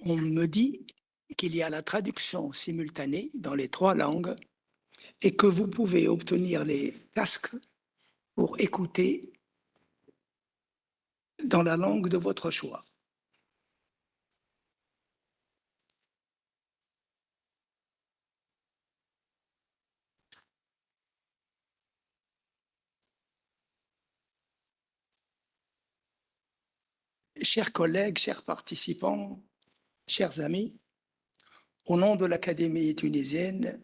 On me dit qu'il y a la traduction simultanée dans les 3 langues et que vous pouvez obtenir les casques pour écouter dans la langue de votre choix. Chers collègues, chers participants, chers amis, au nom de l'Académie tunisienne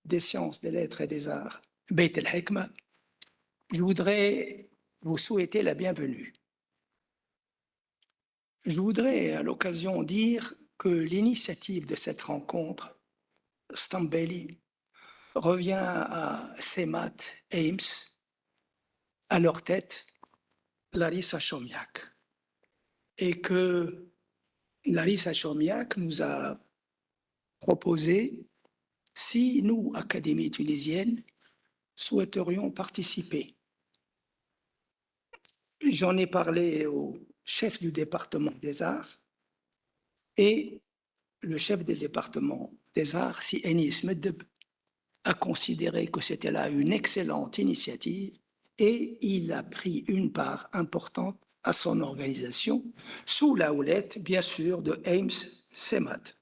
des sciences, des lettres et des arts, al-Hikma, je voudrais vous souhaiter la bienvenue. Je voudrais à l'occasion dire que l'initiative de cette rencontre, Stambeli, revient à Semat Ames, à leur tête, Larissa Chomiak, et que Larissa Chomiak nous a proposé, si nous, Académie tunisienne, souhaiterions participer. J'en ai parlé au chef du département des arts et le chef du département des arts, si Enis Meddeb, a considéré que c'était là une excellente initiative et il a pris une part importante à son organisation, sous la houlette, bien sûr, de Ames Semat.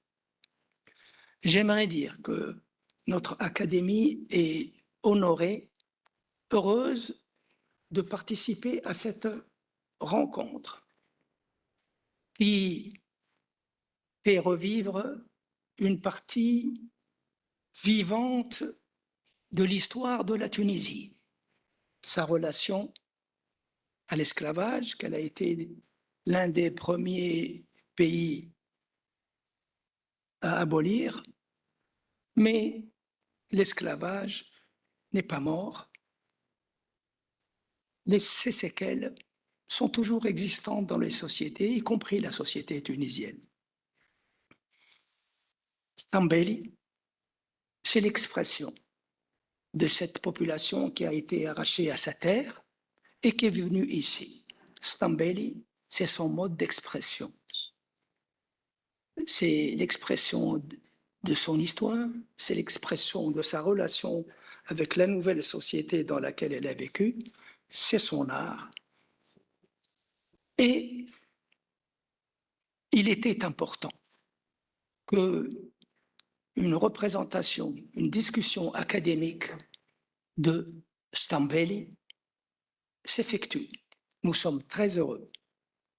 J'aimerais dire que notre académie est honorée, heureuse de participer à cette rencontre qui fait revivre une partie vivante de l'histoire de la Tunisie, sa relation à l'esclavage, qu'elle a été l'un des premiers pays à abolir, mais l'esclavage n'est pas mort. Ces séquelles sont toujours existantes dans les sociétés, y compris la société tunisienne. Stambeli, c'est l'expression de cette population qui a été arrachée à sa terre et qui est venue ici. Stambeli, c'est son mode d'expression. C'est l'expression de son histoire, c'est l'expression de sa relation avec la nouvelle société dans laquelle elle a vécu, c'est son art. Et il était important qu'une représentation, une discussion académique de Stambeli s'effectue. Nous sommes très heureux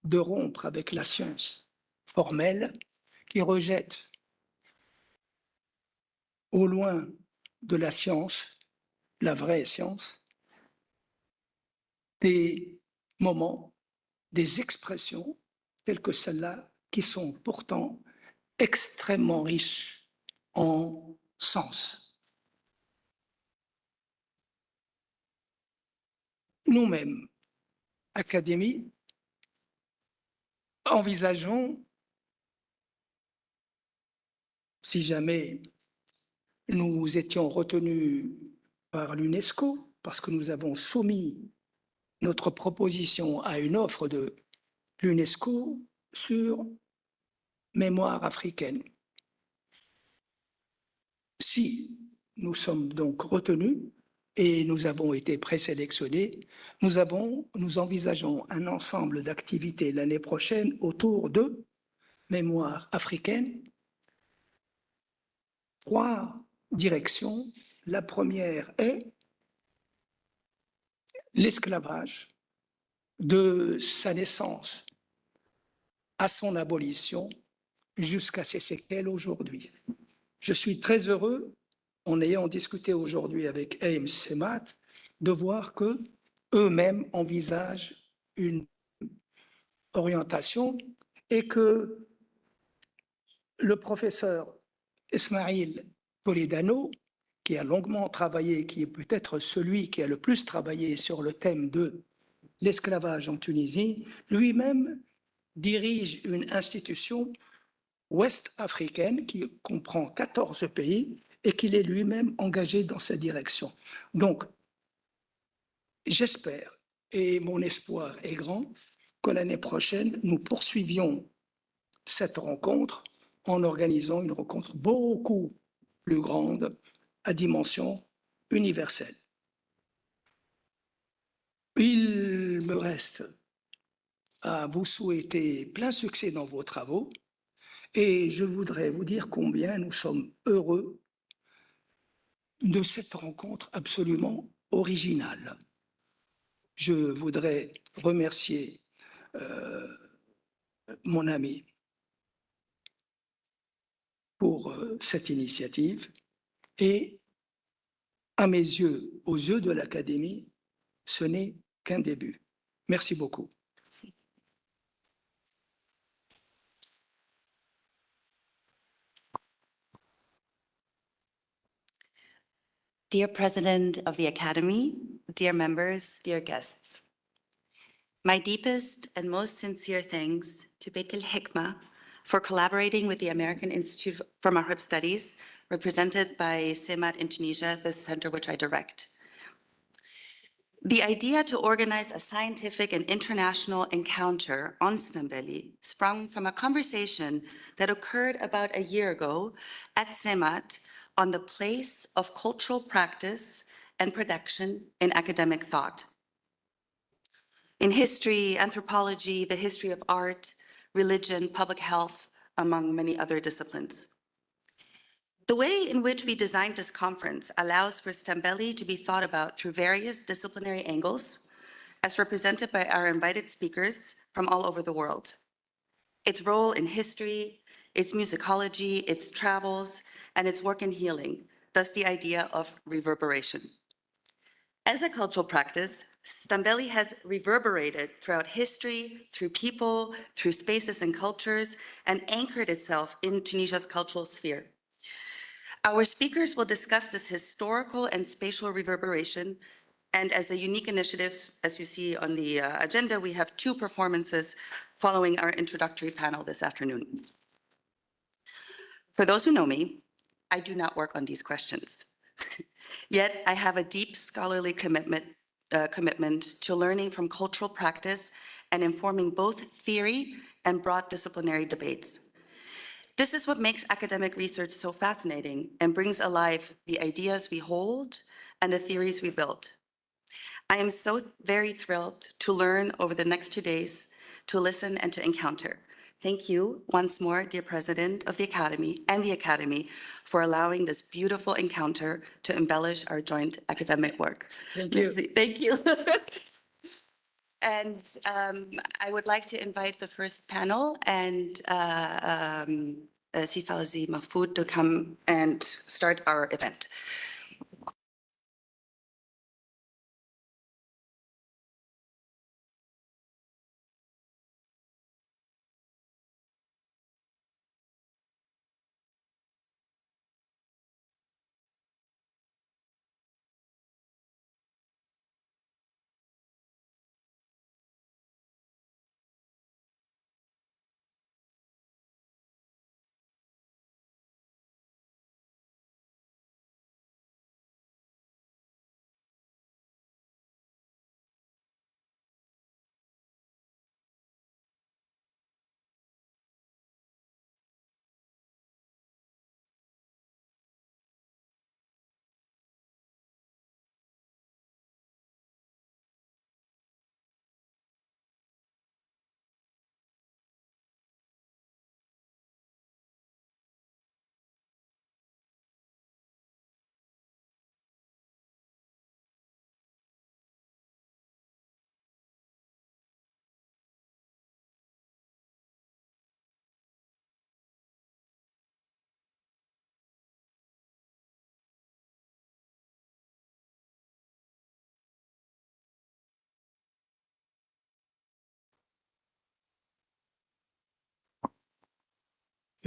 de rompre avec la science formelle qui rejette au loin de la science, la vraie science, des moments, des expressions telles que celles-là qui sont pourtant extrêmement riches en sens. Nous-mêmes, Académie, envisageons, si jamais nous étions retenus par l'UNESCO, parce que nous avons soumis notre proposition à une offre de l'UNESCO sur mémoire africaine. Si nous sommes donc retenus et nous avons été présélectionnés, nous envisageons un ensemble d'activités l'année prochaine autour de mémoire africaine. 3 directions. La première est l'esclavage, de sa naissance à son abolition jusqu'à ses séquelles aujourd'hui. Je suis très heureux, en ayant discuté aujourd'hui avec Ames Semat, de voir qu'eux-mêmes envisagent une orientation et que le professeur Ismail Toledano, qui a longuement travaillé, qui est peut-être celui qui a le plus travaillé sur le thème de l'esclavage en Tunisie, lui-même dirige une institution ouest-africaine qui comprend 14 pays et qu'il est lui-même engagé dans cette direction. Donc, j'espère, et mon espoir est grand, que l'année prochaine, nous poursuivions cette rencontre en organisant une rencontre beaucoup plus grande à dimension universelle. Il me reste à vous souhaiter plein succès dans vos travaux et je voudrais vous dire combien nous sommes heureux de cette rencontre absolument originale. Je voudrais remercier mon ami pour cette initiative et à mes yeux, aux yeux de l'Académie, ce n'est qu'un début. Merci beaucoup. Merci. Dear President of the Academy, dear members, dear guests, my deepest and most sincere thanks to Beit al-Hikma for collaborating with the American Institute for Maghreb Studies, represented by CIMAT in Tunisia, the center which I direct. The idea to organize a scientific and international encounter on Stambeli sprung from a conversation that occurred about a year ago at CIMAT on the place of cultural practice and production in academic thought. In history, anthropology, the history of art, religion, public health, among many other disciplines. The way in which we designed this conference allows for Stambeli to be thought about through various disciplinary angles, as represented by our invited speakers from all over the world. Its role in history, its musicology, its travels, and its work in healing, thus the idea of reverberation. As a cultural practice, Stambeli has reverberated throughout history, through people, through spaces and cultures, and anchored itself in Tunisia's cultural sphere. Our speakers will discuss this historical and spatial reverberation, and as a unique initiative, as you see on the agenda, we have two performances following our introductory panel this afternoon. For those who know me, I do not work on these questions. Yet I have a deep scholarly commitment to learning from cultural practice and informing both theory and broad disciplinary debates. This is what makes academic research so fascinating and brings alive the ideas we hold and the theories we build. I am so very thrilled to learn over the next 2 days, to listen and to encounter. Thank you once more, dear President of the Academy and the Academy, for allowing this beautiful encounter to embellish our joint academic work. Thank you. Thank you. And I would like to invite the first panel and Sifazi Mahfoud to come and start our event.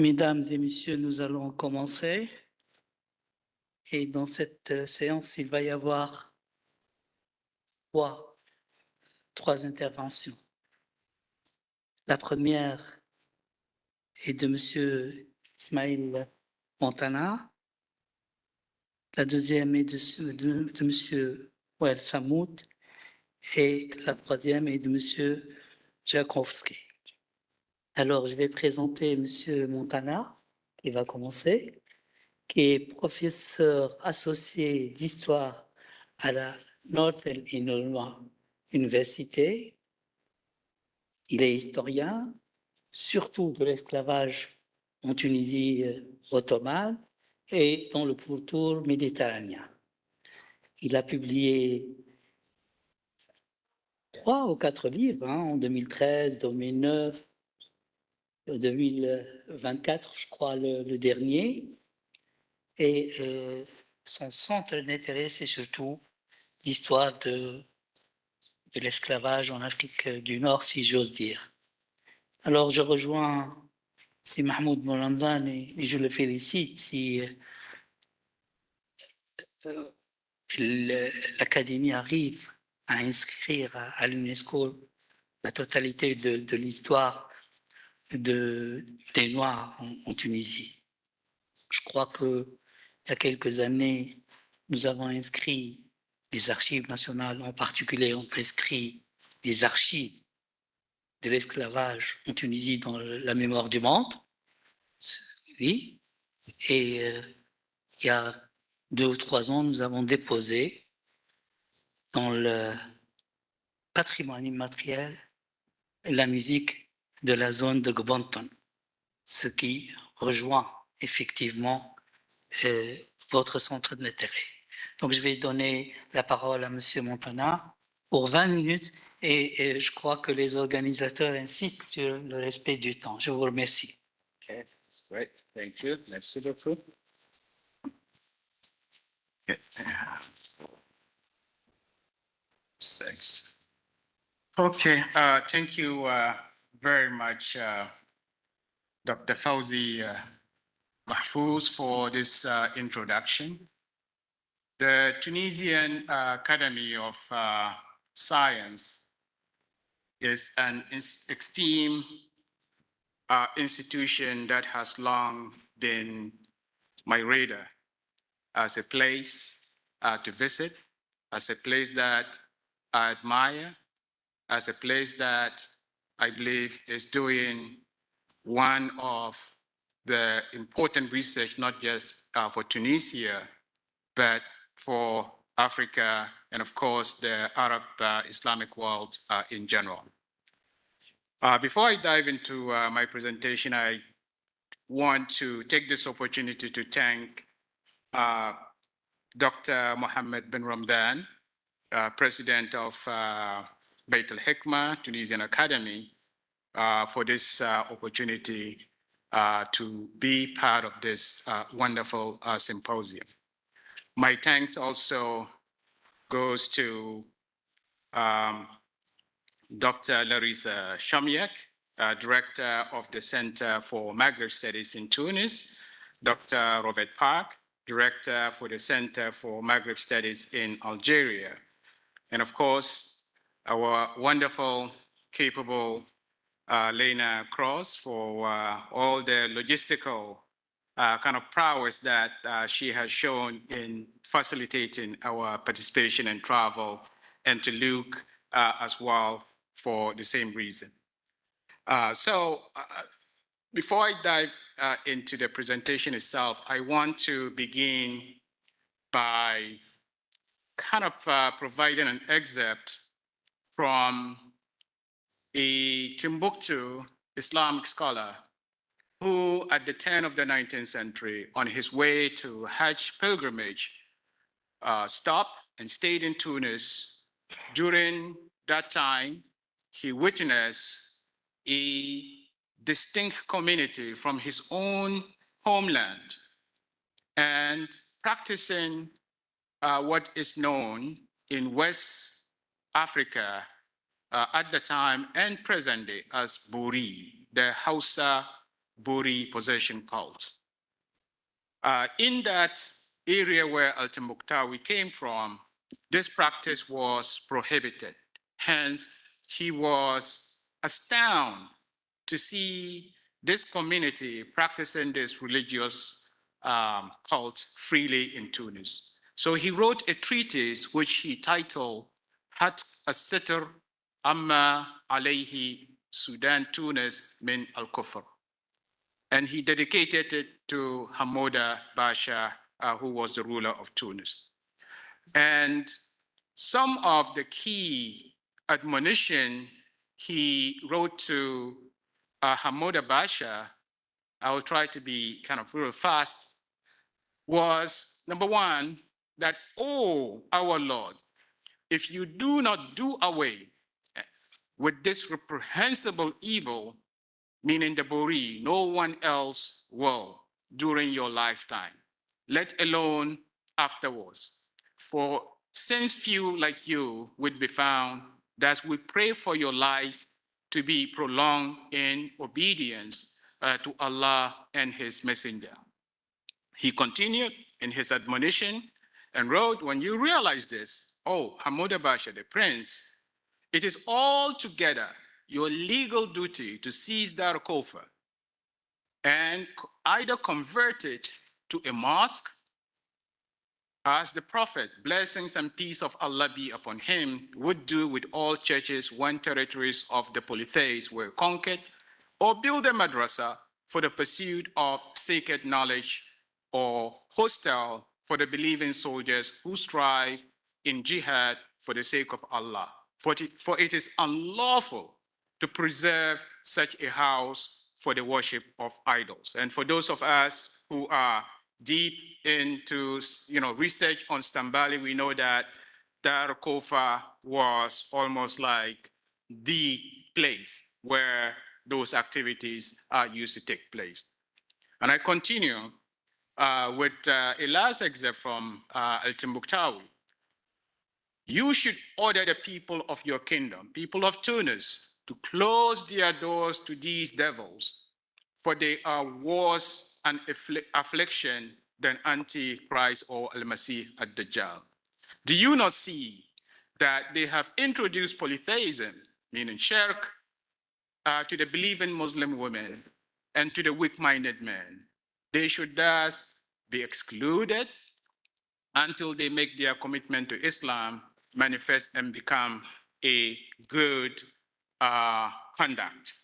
Mesdames et messieurs, nous allons commencer. Et dans cette séance, il va y avoir trois interventions. La première est de monsieur Ismail Montana. La deuxième est de monsieur Wael Samoud. Et la troisième est de monsieur Jakowski. Alors, je vais présenter Monsieur Montana, qui va commencer, qui est professeur associé d'histoire à la Northern Illinois University. Il est historien, surtout de l'esclavage en Tunisie ottomane et dans le pourtour méditerranéen. Il a publié 3 ou 4 livres en 2013, 2009, 2024, je crois, le dernier. Et son centre d'intérêt, c'est surtout l'histoire de l'esclavage en Afrique du Nord, si j'ose dire. Alors, je rejoins si Mahmoud Morandan et je le félicite si l'Académie arrive à inscrire à l'UNESCO la totalité de l'histoire des Noirs en Tunisie. Je crois qu'il y a quelques années, nous avons inscrit les archives nationales, en particulier on inscrit les archives de l'esclavage en Tunisie dans la mémoire du monde. Oui. Et il y a 2 ou 3 ans, nous avons déposé dans le patrimoine immatériel la musique de la zone de Gbanton, ce qui rejoint effectivement votre centre d'intérêt. Donc, je vais donner la parole à Monsieur Montana pour 20 minutes et je crois que les organisateurs insistent sur le respect du temps. Je vous remercie. Okay, great. Thank you. Merci beaucoup. Okay. 6. Okay, thank you very much, Dr. Fauzi Mahfouz, for this introduction. The Tunisian Academy of Science is an esteemed institution that has long been my radar as a place to visit, as a place that I admire, as a place that I believe is doing one of the important research, not just for Tunisia, but for Africa and of course the Arab Islamic world in general. Before I dive into my presentation, I want to take this opportunity to thank Dr. Mohammed bin Ramdan, president of Beit al-Hikma, Tunisian Academy, for this opportunity to be part of this wonderful symposium. My thanks also goes to Dr. Larissa Shamiak, Director of the Center for Maghreb Studies in Tunis, Dr. Robert Park, Director for the Center for Maghreb Studies in Algeria, and of course, our wonderful, capable Lena Cross for all the logistical kind of prowess that she has shown in facilitating our participation and travel, and to Luke as well for the same reason. Before I dive into the presentation itself, I want to begin by kind of providing an excerpt from a Timbuktu Islamic scholar who, at the turn of the 19th century, on his way to Hajj pilgrimage, stopped and stayed in Tunis. During that time, he witnessed a distinct community from his own homeland and practicing what is known in West Africa at the time and present day as Buri, the Hausa Buri possession cult. In that area where Al-Timbuktawi came from, this practice was prohibited. Hence, he was astounded to see this community practicing this religious cult freely in Tunis. So he wrote a treatise which he titled Hat as-Sitr Amma alayhi Sudan, Tunis, min al-Kufr. And he dedicated it to Hamouda Basha, who was the ruler of Tunis. And some of the key admonition he wrote to Hamouda Basha, I will try to be kind of real fast, was number one, that, oh, our Lord, if you do not do away with this reprehensible evil, meaning the Bori, no one else will during your lifetime, let alone afterwards. For since few like you would be found, thus we pray for your life to be prolonged in obedience to Allah and His Messenger. He continued in his admonition and wrote, when you realize this, oh, Hamouda Basha, the prince, it is altogether your legal duty to seize Dar Kofa and either convert it to a mosque, as the Prophet, blessings and peace of Allah be upon him, would do with all churches when territories of the polytheists were conquered, or build a madrasa for the pursuit of sacred knowledge, or hostel for the believing soldiers who strive in jihad for the sake of Allah. For it is unlawful to preserve such a house for the worship of idols. And for those of us who are deep into research on Stambeli, we know that Dar Kofa was almost like the place where those activities used to take place. And I continue with a last excerpt from al-Timbuktawi. You should order the people of your kingdom, people of Tunis, to close their doors to these devils, for they are worse an affliction than Antichrist or Al-Masih ad-Dajjal. Do you not see that they have introduced polytheism, meaning shirk, to the believing Muslim women and to the weak-minded men? They should thus be excluded until they make their commitment to Islam manifest and become a good conduct.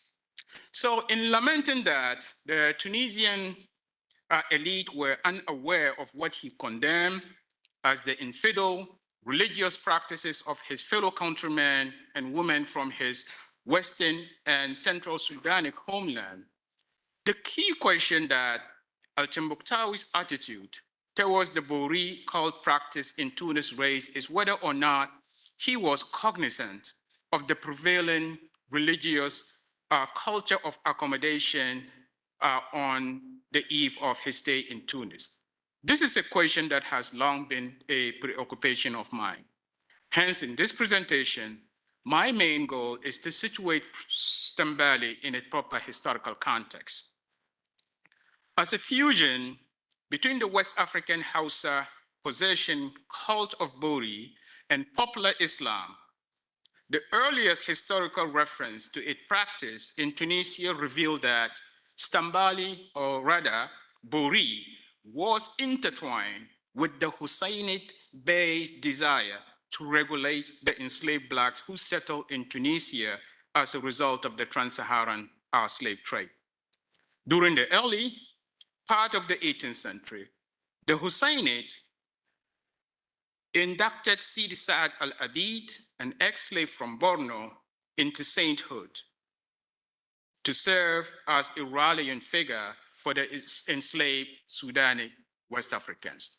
So in lamenting that, the Tunisian elite were unaware of what he condemned as the infidel religious practices of his fellow countrymen and women from his Western and Central Sudanic homeland. The key question that al-Timbuktawi's attitude towards the Bori cult practice in Tunis raised is whether or not he was cognizant of the prevailing religious culture of accommodation on the eve of his stay in Tunis. This is a question that has long been a preoccupation of mine. Hence, in this presentation, my main goal is to situate Stambeli in a proper historical context. As a fusion between the West African Hausa possession cult of Bori and popular Islam, the earliest historical reference to its practice in Tunisia revealed that Stambeli, or rather Bori, was intertwined with the Husseinid-based desire to regulate the enslaved blacks who settled in Tunisia as a result of the trans-Saharan slave trade. During the early part of the 18th century, the Husseinid inducted Sidi Saad al-Abid, an ex-slave from Borno, into sainthood to serve as a rallying figure for the enslaved Sudani West Africans.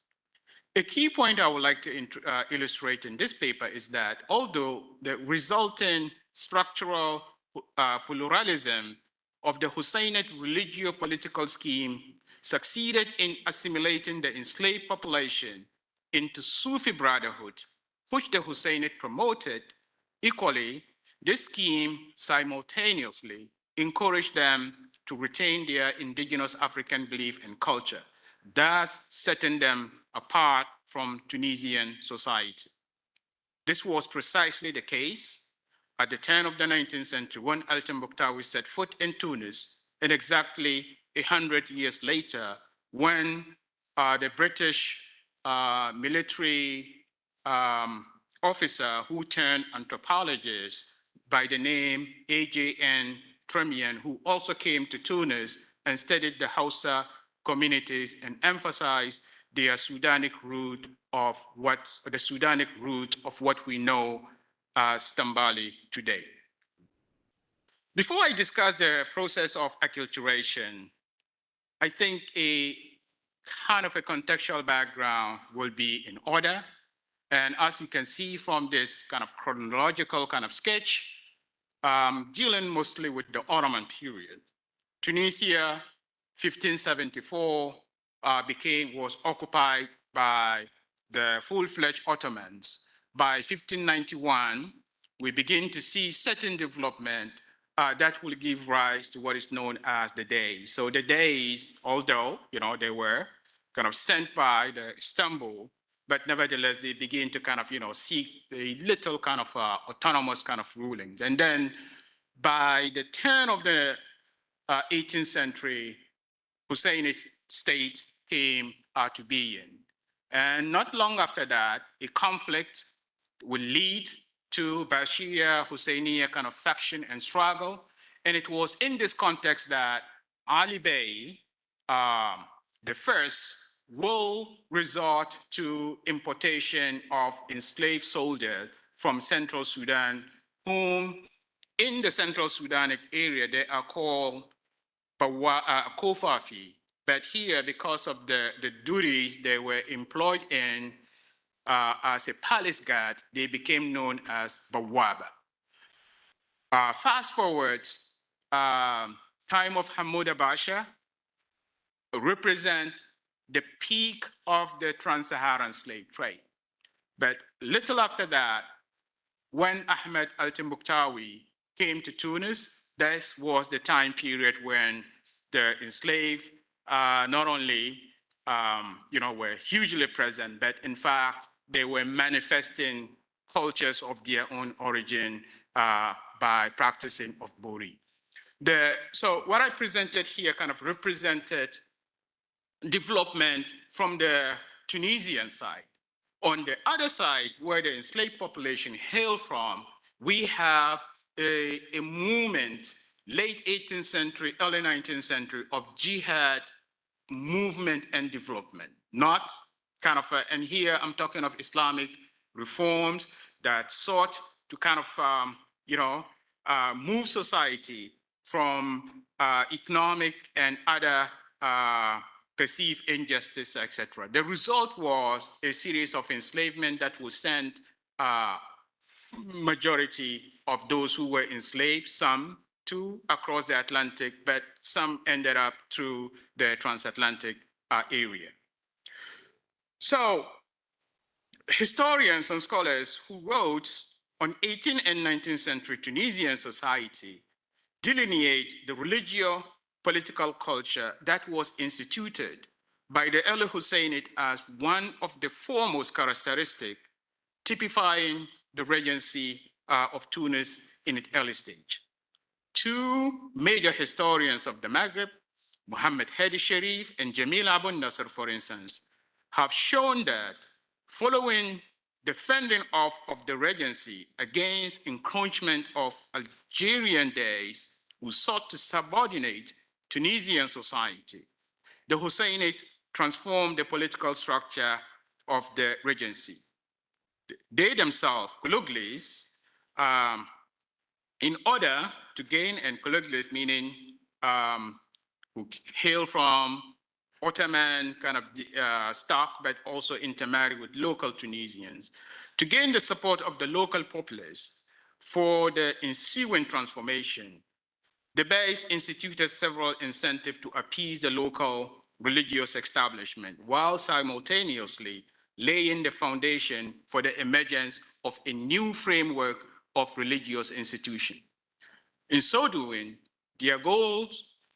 A key point I would like to illustrate in this paper is that although the resulting structural pluralism of the Husseinid religio-political scheme succeeded in assimilating the enslaved population into Sufi brotherhood, which the Husseinid promoted, equally, this scheme simultaneously encouraged them to retain their indigenous African belief and culture, thus setting them apart from Tunisian society. This was precisely the case at the turn of the 19th century when al-Timbuktawi set foot in Tunis, and exactly 100 years later when the British military officer who turned anthropologist by the name A.J.N. Tremian, who also came to Tunis and studied the Hausa communities and emphasized their Sudanic root of what we know as Stambeli today. Before I discuss the process of acculturation, I think a kind of a contextual background will be in order. And as you can see from this kind of chronological kind of sketch, dealing mostly with the Ottoman period. Tunisia, 1574, was occupied by the full-fledged Ottomans. By 1591, we begin to see certain development that will give rise to what is known as the Deys. So the Deys, although they were kind of sent by the Istanbul, but nevertheless they begin to kind of seek a little kind of autonomous kind of rulings. And then by the turn of the 18th century, Husseinid state came to being. And not long after that, a conflict will lead to Bashir Husseiniya kind of faction and struggle. And it was in this context that Ali Bey, the first, will resort to importation of enslaved soldiers from Central Sudan, whom in the Central Sudanic area, they are called Kofafi. But here, because of the duties they were employed in as a palace guard, they became known as Bawaba. Fast forward, time of Hamoud Basha represent the peak of the trans-Saharan slave trade. But little after that, when Ahmed al-Timbuktawi came to Tunis, this was the time period when the enslaved not only were hugely present, but in fact, they were manifesting cultures of their own origin by practicing of Bori. So what I presented here kind of represented development from the Tunisian side. On the other side, where the enslaved population hail from, we have a movement, late 18th century, early 19th century, of jihad movement and development. Not kind of, and here I'm talking of Islamic reforms that sought to kind of, move society from economic and other perceived injustice, etc. The result was a series of enslavement that will send majority of those who were enslaved, some to across the Atlantic, but some ended up through the transatlantic area. So historians and scholars who wrote on 18th and 19th century Tunisian society delineate the religio-political culture that was instituted by the early Husseinid as one of the foremost characteristics typifying the regency of Tunis in its early stage. Two major historians of the Maghreb, Muhammad Hadi Sharif and Jamil Abu Nasser, for instance, have shown that following the fending off of the regency against encroachment of Algerian Deys who sought to subordinate Tunisian society, the Husseinid transformed the political structure of the regency. They themselves, Kuluglis, in order to gain, and Kuluglis meaning who hail from Ottoman kind of stock, but also intermarry with local Tunisians, to gain the support of the local populace for the ensuing transformation. The Beys instituted several incentives to appease the local religious establishment, while simultaneously laying the foundation for the emergence of a new framework of religious institution. In so doing, their goal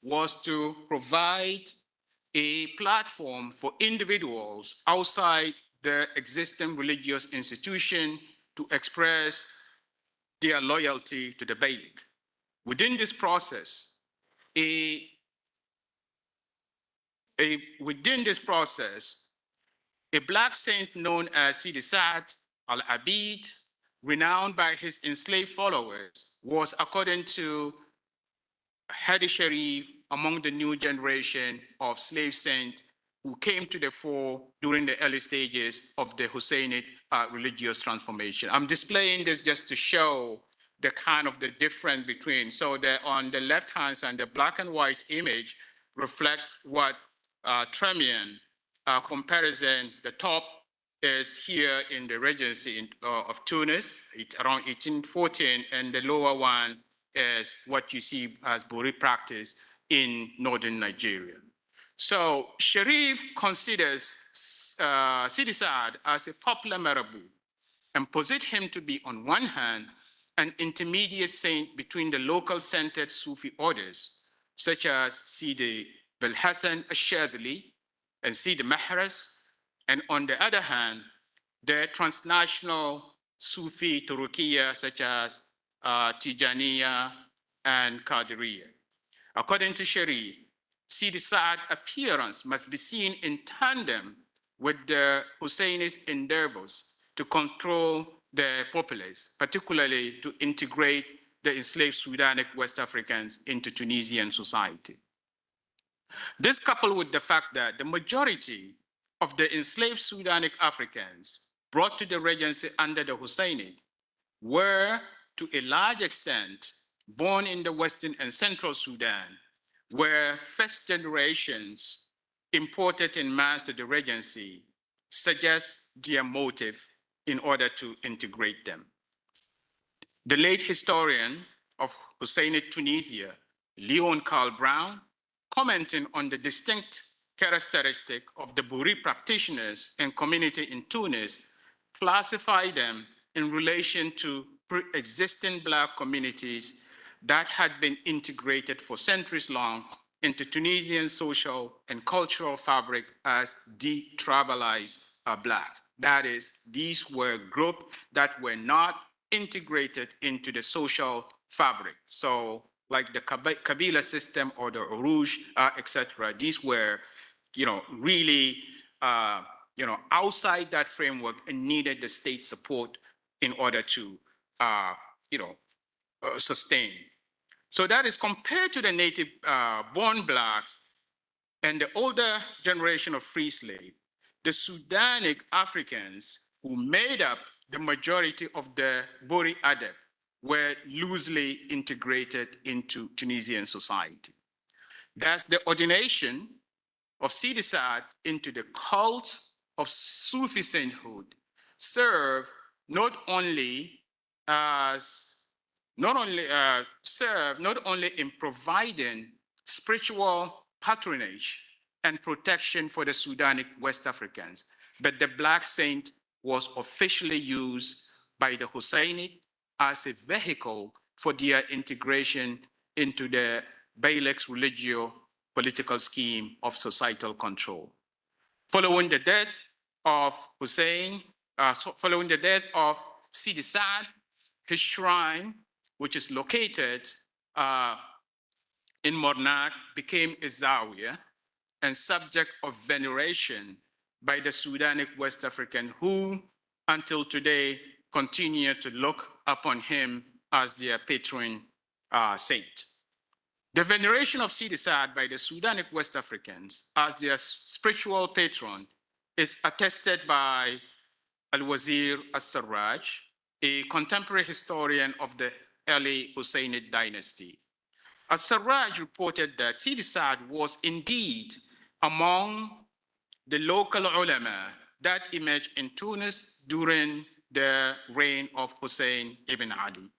was to provide a platform for individuals outside the existing religious institution to express their loyalty to the Beylik. Within this process, a Black saint known as Sidi Sa'd al-Abid, renowned by his enslaved followers, was, according to Hadi Sharif, among the new generation of slave saints who came to the fore during the early stages of the Husseini religious transformation. I'm displaying this just to show the kind of the difference between. So that on the left hand side, the black and white image reflects what Tremian comparison. The top is here in the Regency of Tunis, around 1814, and the lower one is what you see as Buri practice in northern Nigeria. So Sharif considers Sidi Saad as a popular marabout and posits him to be, on one hand, an intermediate saint between the local centered Sufi orders, such as Sidi Belhassan al-Shadhili and Sidi Mahraz, and on the other hand, the transnational Sufi Turukiya, such as Tijaniya and Qadiriya. According to Sharif, Sidi Saad's appearance must be seen in tandem with the Husseinist endeavors to control the populace, particularly to integrate the enslaved Sudanic West Africans into Tunisian society. This, coupled with the fact that the majority of the enslaved Sudanic Africans brought to the Regency under the Husseini were, to a large extent, born in the Western and Central Sudan, were first generations imported in mass to the Regency, suggests their motive in order to integrate them. The late historian of Husseini Tunisia, Leon Carl Brown, commenting on the distinct characteristic of the Buri practitioners and community in Tunis, classified them in relation to pre-existing Black communities that had been integrated for centuries long into Tunisian social and cultural fabric as detribalized Blacks. That is, these were groups that were not integrated into the social fabric. So like the Kabila system or the Orouge, etc. These were, really, outside that framework and needed the state support in order to, sustain. So that is compared to the native born Blacks and the older generation of free slaves, the Sudanic Africans who made up the majority of the Buri Adep were loosely integrated into Tunisian society. Thus, the ordination of Sidi Saad into the cult of Sufi sainthood served not only in providing spiritual patronage and protection for the Sudanic West Africans, but the Black saint was officially used by the Husseini as a vehicle for their integration into the Beylex religio political scheme of societal control. Following the death of Sidi Saad, his shrine, which is located in Mornak, became a zawiya and subject of veneration by the Sudanic West African who, until today, continue to look upon him as their patron saint. The veneration of Sidi Saad by the Sudanic West Africans as their spiritual patron is attested by Al-Wazir al-Sarraj, a contemporary historian of the early Husseini dynasty. Al-Sarraj reported that Sidi Saad was indeed among the local ulama that emerged in Tunis during the reign of Hussein ibn Ali.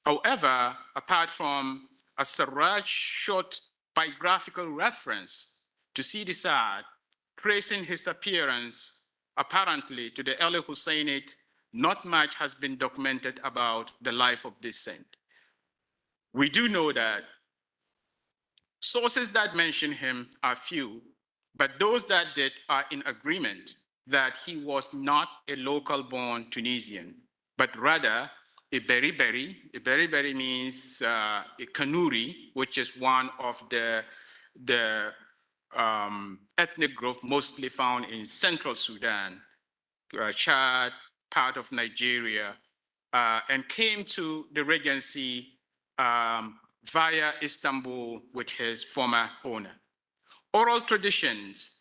However, apart from Al-Sarraj's short biographical reference to Sidi Saad, tracing his appearance apparently to the early Husseinid, not much has been documented about the life of this saint. We do know that sources that mention him are few, but those that did are in agreement that he was not a local-born Tunisian, but rather a Beriberi. A Beriberi means a Kanuri, which is one of the ethnic group mostly found in central Sudan, Chad, part of Nigeria, and came to the Regency via Istanbul with his former owner. Oral traditions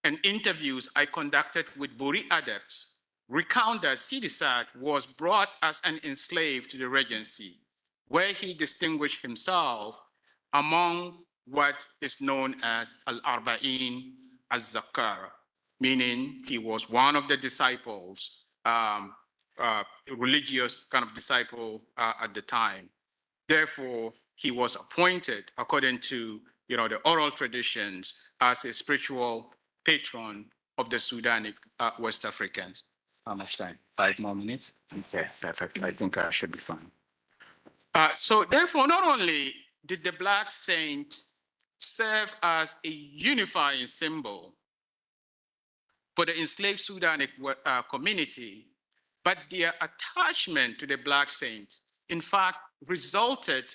and interviews I conducted with Buri adepts recount that Sidi Saad was brought as an enslaved to the regency, where he distinguished himself among what is known as al-Arba'in az-Zakara, meaning he was one of the disciples, religious kind of disciple at the time. Therefore, he was appointed, according to the oral traditions, as a spiritual patron of the Sudanic West Africans. How much time? 5 more minutes? Okay, perfect. I think I should be fine. So therefore, not only did the Black Saint serve as a unifying symbol for the enslaved Sudanic community, but their attachment to the Black Saint, in fact, resulted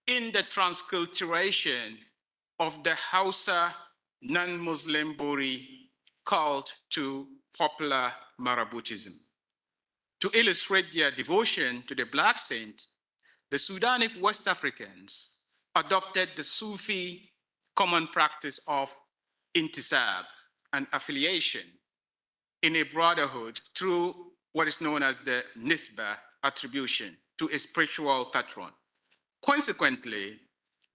in the transculturation of the Hausa non-Muslim Buri cult to popular Maraboutism. To illustrate their devotion to the Black Saint, the Sudanic West Africans adopted the Sufi common practice of intisab and affiliation in a brotherhood through what is known as the Nisba attribution to a spiritual patron. Consequently,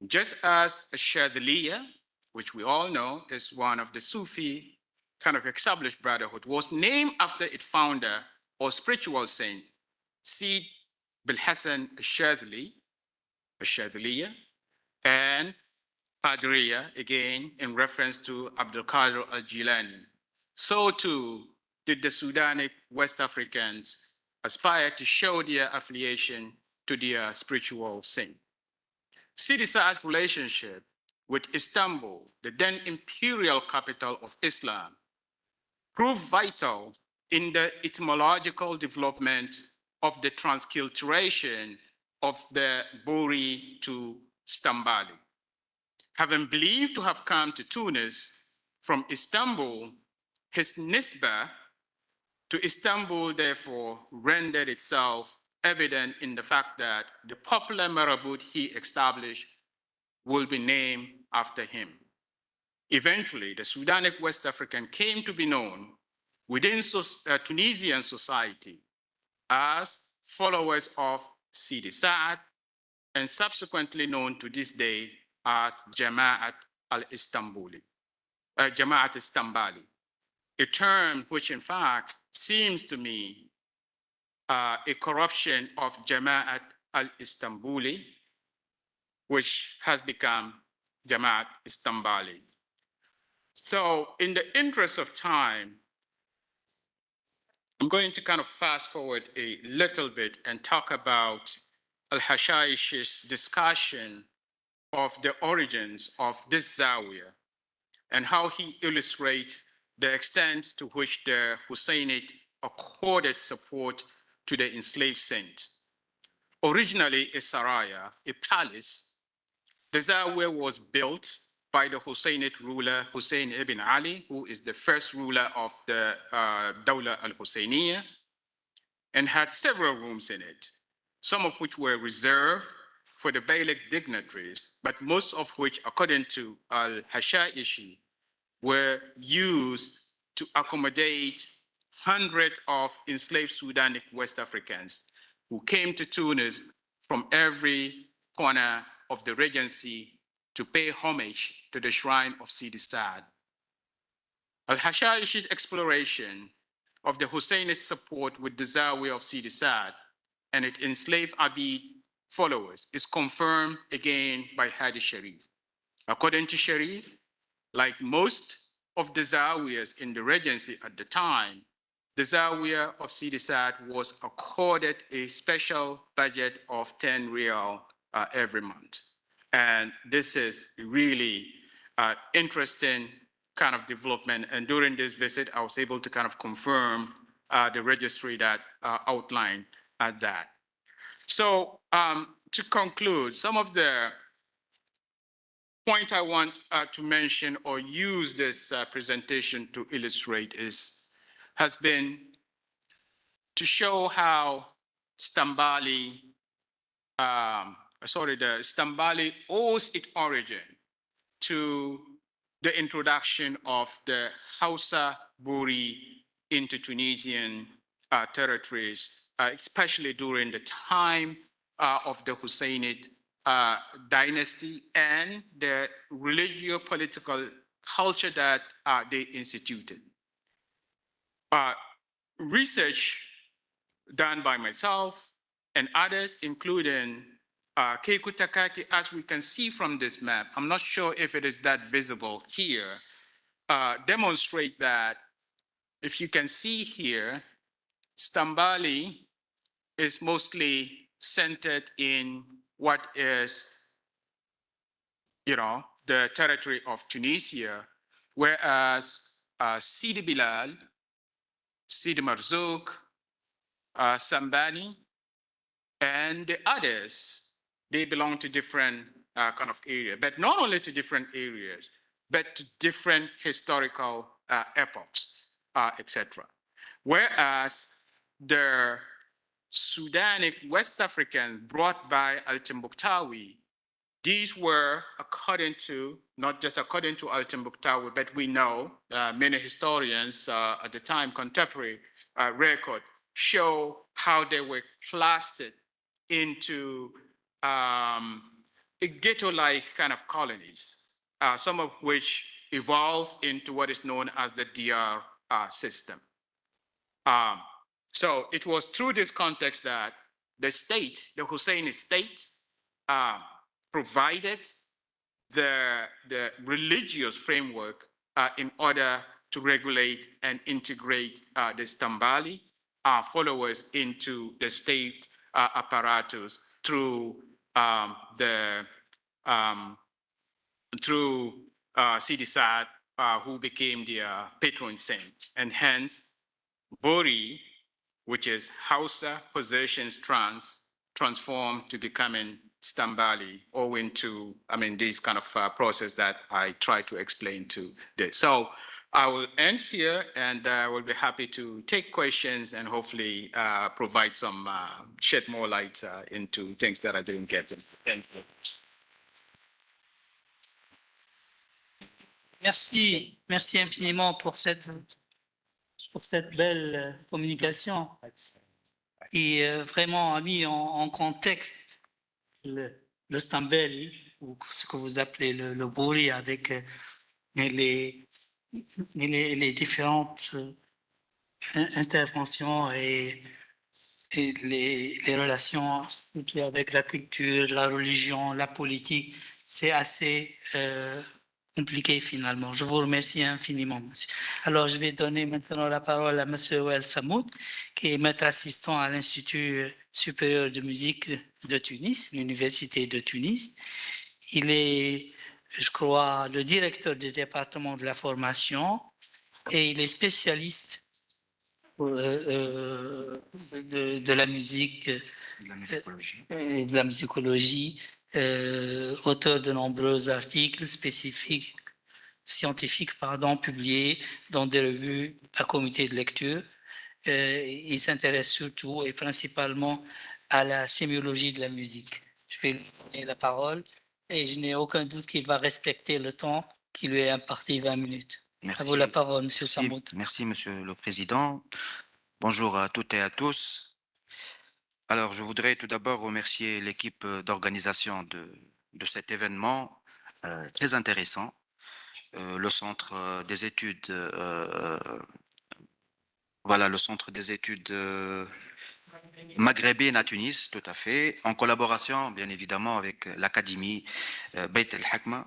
just as Shadhiliya, which we all know is one of the Sufi kind of established brotherhood, was named after its founder or spiritual saint, Sid Bilhassan al-Shadhiliya, and Qadriya, again, in reference to Abdul Qadir al-Jilani. So too did the Sudanic West Africans aspire to show their affiliation to their spiritual saint. Sidi Saad's relationship with Istanbul, the then imperial capital of Islam, proved vital in the etymological development of the transculturation of the Buri to Stambeli. Having believed to have come to Tunis from Istanbul, his nisba to Istanbul therefore rendered itself evident in the fact that the popular marabout he established will be named after him. Eventually, the Sudanic West African came to be known within Tunisian society as followers of Sidi Saad, and subsequently known to this day as Jama'at al-Istanbuli, Jama'at Stambali, a term which in fact seems to me a corruption of Jama'at al-Istanbuli, which has become Jama'at Stambali. So in the interest of time, I'm going to kind of fast forward a little bit and talk about al-Hashaish's discussion of the origins of this Zawiya and how he illustrates the extent to which the Husseinid accorded support to the enslaved saint. Originally a saraya, a palace, the Zawiya was built by the Husseinid ruler Hussein ibn Ali, who is the first ruler of the Dawla al-Husseiniya, and had several rooms in it, some of which were reserved for the Beylik dignitaries, but most of which, according to al-Hashaishi, were used to accommodate hundreds of enslaved Sudanic West Africans who came to Tunis from every corner of the regency to pay homage to the shrine of Sidi Saad. Al-Hashaishi's exploration of the Husseinid support with the Zawiya of Sidi Saad and its enslaved Abid followers is confirmed again by Hadi Sharif. According to Sharif, like most of the Zawiyas in the regency at the time, the Zawiya of Sidi Saad was accorded a special budget of 10 Rial every month. And this is really interesting kind of development. And during this visit, I was able to kind of confirm the registry that outlined that. So to conclude, some of the point I want to mention or use this presentation to illustrate has been to show how Stambali the Stambeli owes its origin to the introduction of the Hausa Buri into Tunisian territories, especially during the time of the Husseinid dynasty and the religio-political culture that they instituted. Research done by myself and others, including Keiku Takaki, as we can see from this map, I'm not sure if it is that visible here, demonstrate that if you can see here, Stambeli is mostly centered in what is, the territory of Tunisia, whereas Sidi Bilal, Sidi Marzouk, Sambani, and the others, they belong to different kind of areas, but not only to different areas, but to different historical epochs, etc. Whereas the Sudanic West African brought by al-Timbuktawi, these were according to, not just according to al-Timbuktawi, but we know many historians at the time, contemporary record, show how they were clustered into ghetto-like kind of colonies, some of which evolved into what is known as the DR system. So it was through this context that the state, the Husseini state, provided the religious framework in order to regulate and integrate the Stambeli followers into the state apparatus through Sidi Saad, who became their patron saint, and hence Bori, which is Hausa possessions transformed to becoming Stambeli, owing to, this kind of process that I try to explain to this. So I will end here, and I will be happy to take questions and hopefully provide some, shed more light into things that I didn't get. Thank you. Merci infiniment pour cette belle communication qui vraiment a mis en contexte le Stambeli, ou ce que vous appelez le Buri, avec les différentes interventions et les relations avec la culture, la religion, la politique. C'est assez compliqué finalement. Je vous remercie infiniment, monsieur. Alors, je vais donner maintenant la parole à monsieur Ouel Samoud, qui est maître assistant à l'Institut supérieur de musique de Tunis, l'Université de Tunis. Il est, je crois, le directeur du département de la formation et il est spécialiste de la musique et de la musicologie, auteur de nombreux articles scientifiques, publiés dans des revues à comité de lecture. Il s'intéresse surtout et principalement à la sémiologie de la musique. Je vais lui donner la parole et je n'ai aucun doute qu'il va respecter le temps qui lui est imparti, 20 minutes. Merci. À vous la parole, monsieur Samoud. Merci, monsieur le président. Bonjour à toutes et à tous. Alors, je voudrais tout d'abord remercier l'équipe d'organisation de cet événement très intéressant, le Centre des études, le Centre des études maghrébines à Tunis, tout à fait, en collaboration, bien évidemment, avec l'Académie al-Hikma,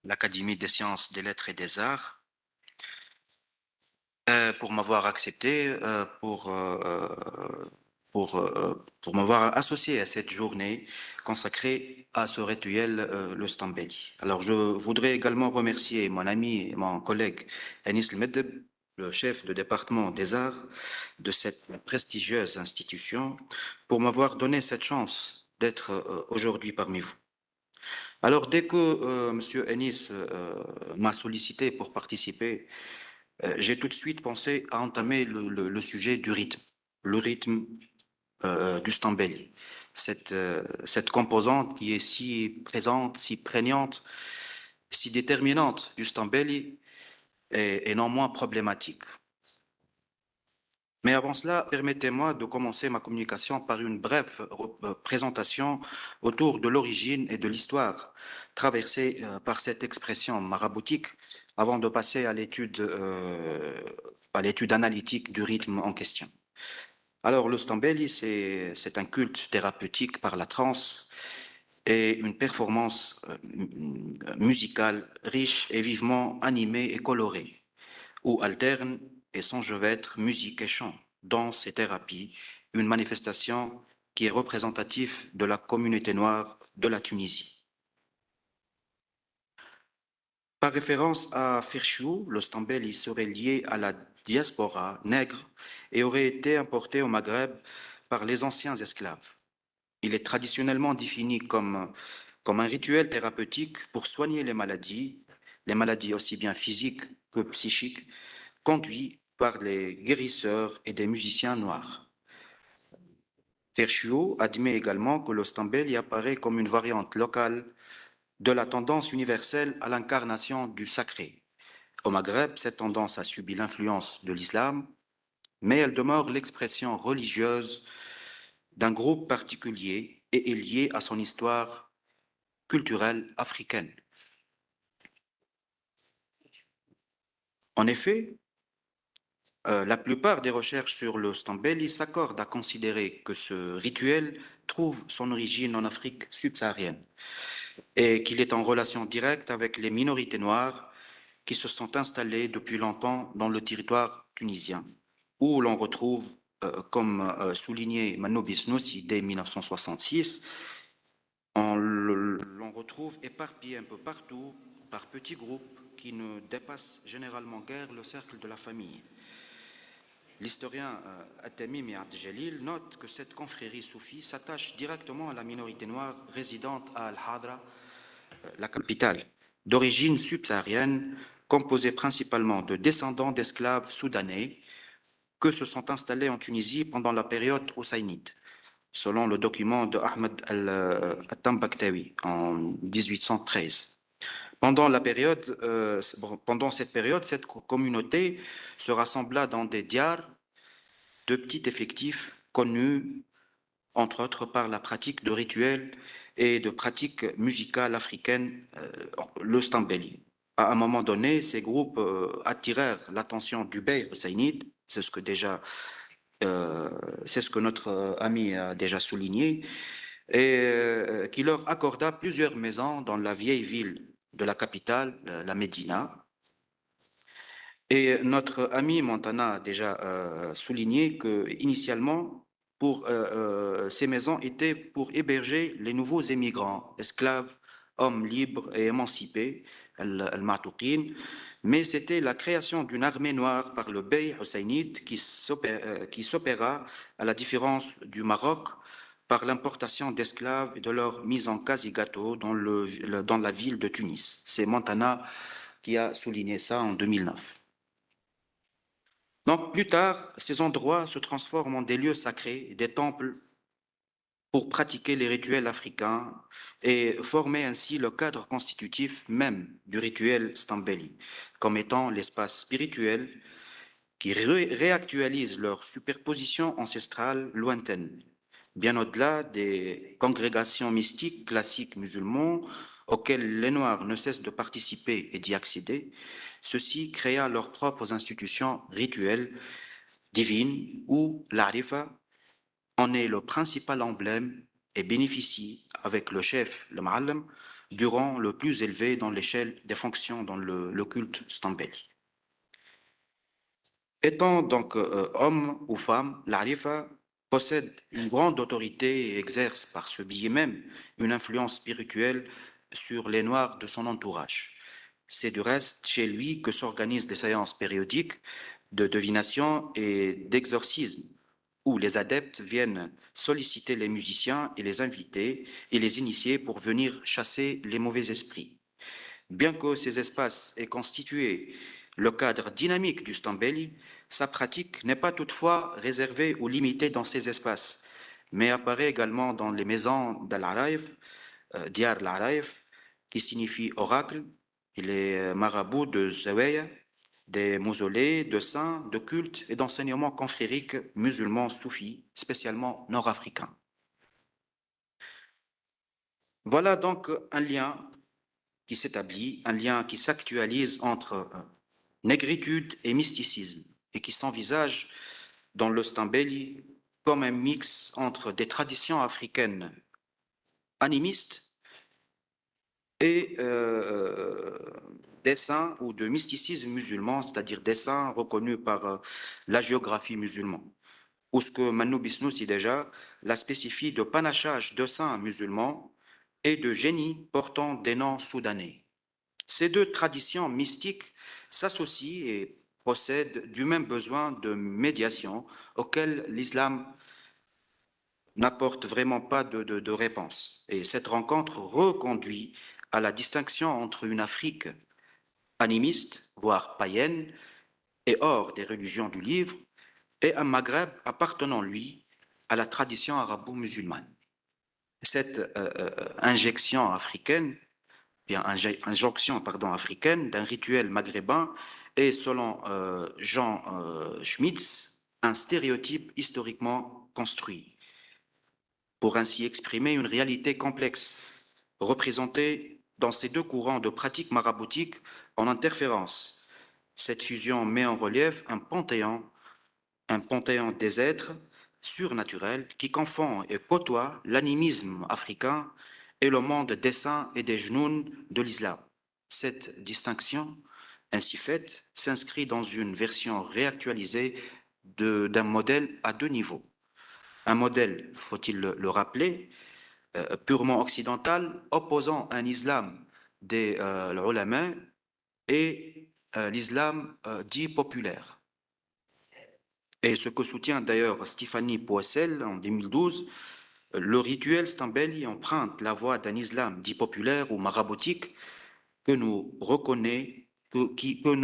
l'Académie des sciences, des lettres et des arts, pour m'avoir accepté, pour m'avoir associé à cette journée consacrée à ce rituel, le Stambeli. Alors, je voudrais également remercier mon ami et mon collègue Anis El-Medeb, le chef de département des arts de cette prestigieuse institution, pour m'avoir donné cette chance d'être aujourd'hui parmi vous. Alors, dès que monsieur Anis m'a sollicité pour participer, j'ai tout de suite pensé à entamer le sujet du rythme, le rythme du Stambeli. cette composante qui est si présente, si prégnante, si déterminante du Stambeli est non moins problématique. Mais avant cela, permettez-moi de commencer ma communication par une brève présentation autour de l'origine et de l'histoire traversée par cette expression maraboutique avant de passer à l'étude analytique du rythme en question. Alors, le Stambeli, c'est un culte thérapeutique par la transe et une performance musicale riche et vivement animée et colorée, où alterne et s'enchevêtre musique et chant, danse et thérapie, une manifestation qui est représentative de la communauté noire de la Tunisie. Par référence à Ferchiou, le Stambeli serait lié à la diaspora nègre et aurait été importé au Maghreb par les anciens esclaves. Il est traditionnellement défini comme un rituel thérapeutique pour soigner les maladies aussi bien physiques que psychiques, conduit par les guérisseurs et des musiciens noirs. Ferchiou admet également que le Stambeli apparaît comme une variante locale de la tendance universelle à l'incarnation du sacré. Au Maghreb, cette tendance a subi l'influence de l'islam, mais elle demeure l'expression religieuse d'un groupe particulier et est liée à son histoire culturelle africaine. En effet, la plupart des recherches sur le Stambeli s'accordent à considérer que ce rituel trouve son origine en Afrique subsaharienne et qu'il est en relation directe avec les minorités noires qui se sont installées depuis longtemps dans le territoire tunisien, où l'on retrouve, comme souligné Manoub Isnoussi dès 1966, l'on retrouve éparpillé un peu partout par petits groupes qui ne dépassent généralement guère le cercle de la famille. L'historien At-Tamimi Abdeljalil note que cette confrérie soufie s'attache directement à la minorité noire résidente à Al-Hadra, la capitale, d'origine subsaharienne, composée principalement de descendants d'esclaves soudanais que se sont installés en Tunisie pendant la période hussainide, selon le document de Ahmed al-Tambaktawi en 1813. Pendant cette période, cette communauté se rassembla dans des diars de petits effectifs connus, entre autres, par la pratique de rituels et de pratiques musicales africaines, le Stambeli. À un moment donné, ces groupes attirèrent l'attention du bey hussainide, c'est ce que notre ami a déjà souligné, et qui leur accorda plusieurs maisons dans la vieille ville de la capitale, la Médina. Et notre ami Montana a déjà souligné que initialement, ces maisons étaient pour héberger les nouveaux émigrants, esclaves, hommes libres et émancipés, al-Ma'touqin, mais c'était la création d'une armée noire par le bey hussainide qui s'opéra, à la différence du Maroc, par l'importation d'esclaves et de leur mise en quasi-gâteau dans la ville de Tunis. C'est Montana qui a souligné ça en 2009. Donc, plus tard, ces endroits se transforment en des lieux sacrés, des temples, pour pratiquer les rituels africains et former ainsi le cadre constitutif même du rituel Stambeli, comme étant l'espace spirituel qui réactualise leur superposition ancestrale lointaine, bien au-delà des congrégations mystiques classiques musulmans auxquelles les Noirs ne cessent de participer et d'y accéder. Ceux-ci créa leurs propres institutions rituelles divines où l'arifa en est le principal emblème et bénéficie, avec le chef, le ma'allam, du rang le plus élevé dans l'échelle des fonctions dans le culte Stambeli. Étant donc homme ou femme, l'arifa possède une grande autorité et exerce par ce biais même une influence spirituelle sur les Noirs de son entourage. C'est du reste chez lui que s'organisent des séances périodiques de divination et d'exorcisme, où les adeptes viennent solliciter les musiciens et les invités et les initier pour venir chasser les mauvais esprits. Bien que ces espaces aient constitué le cadre dynamique du Stambeli, sa pratique n'est pas toutefois réservée ou limitée dans ces espaces, mais apparaît également dans les maisons d'Al-Arayf, Diyar al-Arayf, qui signifie oracle, et les marabouts de Zawiya, des mausolées de saints, de cultes et d'enseignements confrériques musulmans soufis, spécialement nord-africains. Voilà donc un lien qui s'établit, un lien qui s'actualise entre négritude et mysticisme et qui s'envisage dans le Stambeli comme un mix entre des traditions africaines animistes et des saints ou de mysticisme musulman, c'est-à-dire des saints reconnus par la géographie musulmane, ou ce que Manou Bisnoussi déjà la spécifie de panachage de saints musulmans et de génies portant des noms soudanais. Ces deux traditions mystiques s'associent et procèdent du même besoin de médiation auquel l'islam n'apporte vraiment pas de réponse. Et cette rencontre reconduit à la distinction entre une Afrique animiste, voire païenne, et hors des religions du livre, et un Maghreb appartenant, lui, à la tradition arabo-musulmane. Cette injection africaine, africaine d'un rituel maghrébin est, selon Jean Schmitz, un stéréotype historiquement construit pour ainsi exprimer une réalité complexe, représentée dans ces deux courants de pratiques maraboutiques en interférence. Cette fusion met en relief un panthéon des êtres surnaturels qui confond et côtoie l'animisme africain et le monde des saints et des genoux de l'islam. Cette distinction, ainsi faite, s'inscrit dans une version réactualisée d'un modèle à deux niveaux. Un modèle, faut-il le rappeler, purement occidental, opposant un islam des ulama et l'islam dit populaire. Et ce que soutient d'ailleurs Stéphanie Poissel en 2012, le rituel Stambeli emprunte la voie d'un islam dit populaire ou maraboutique que ne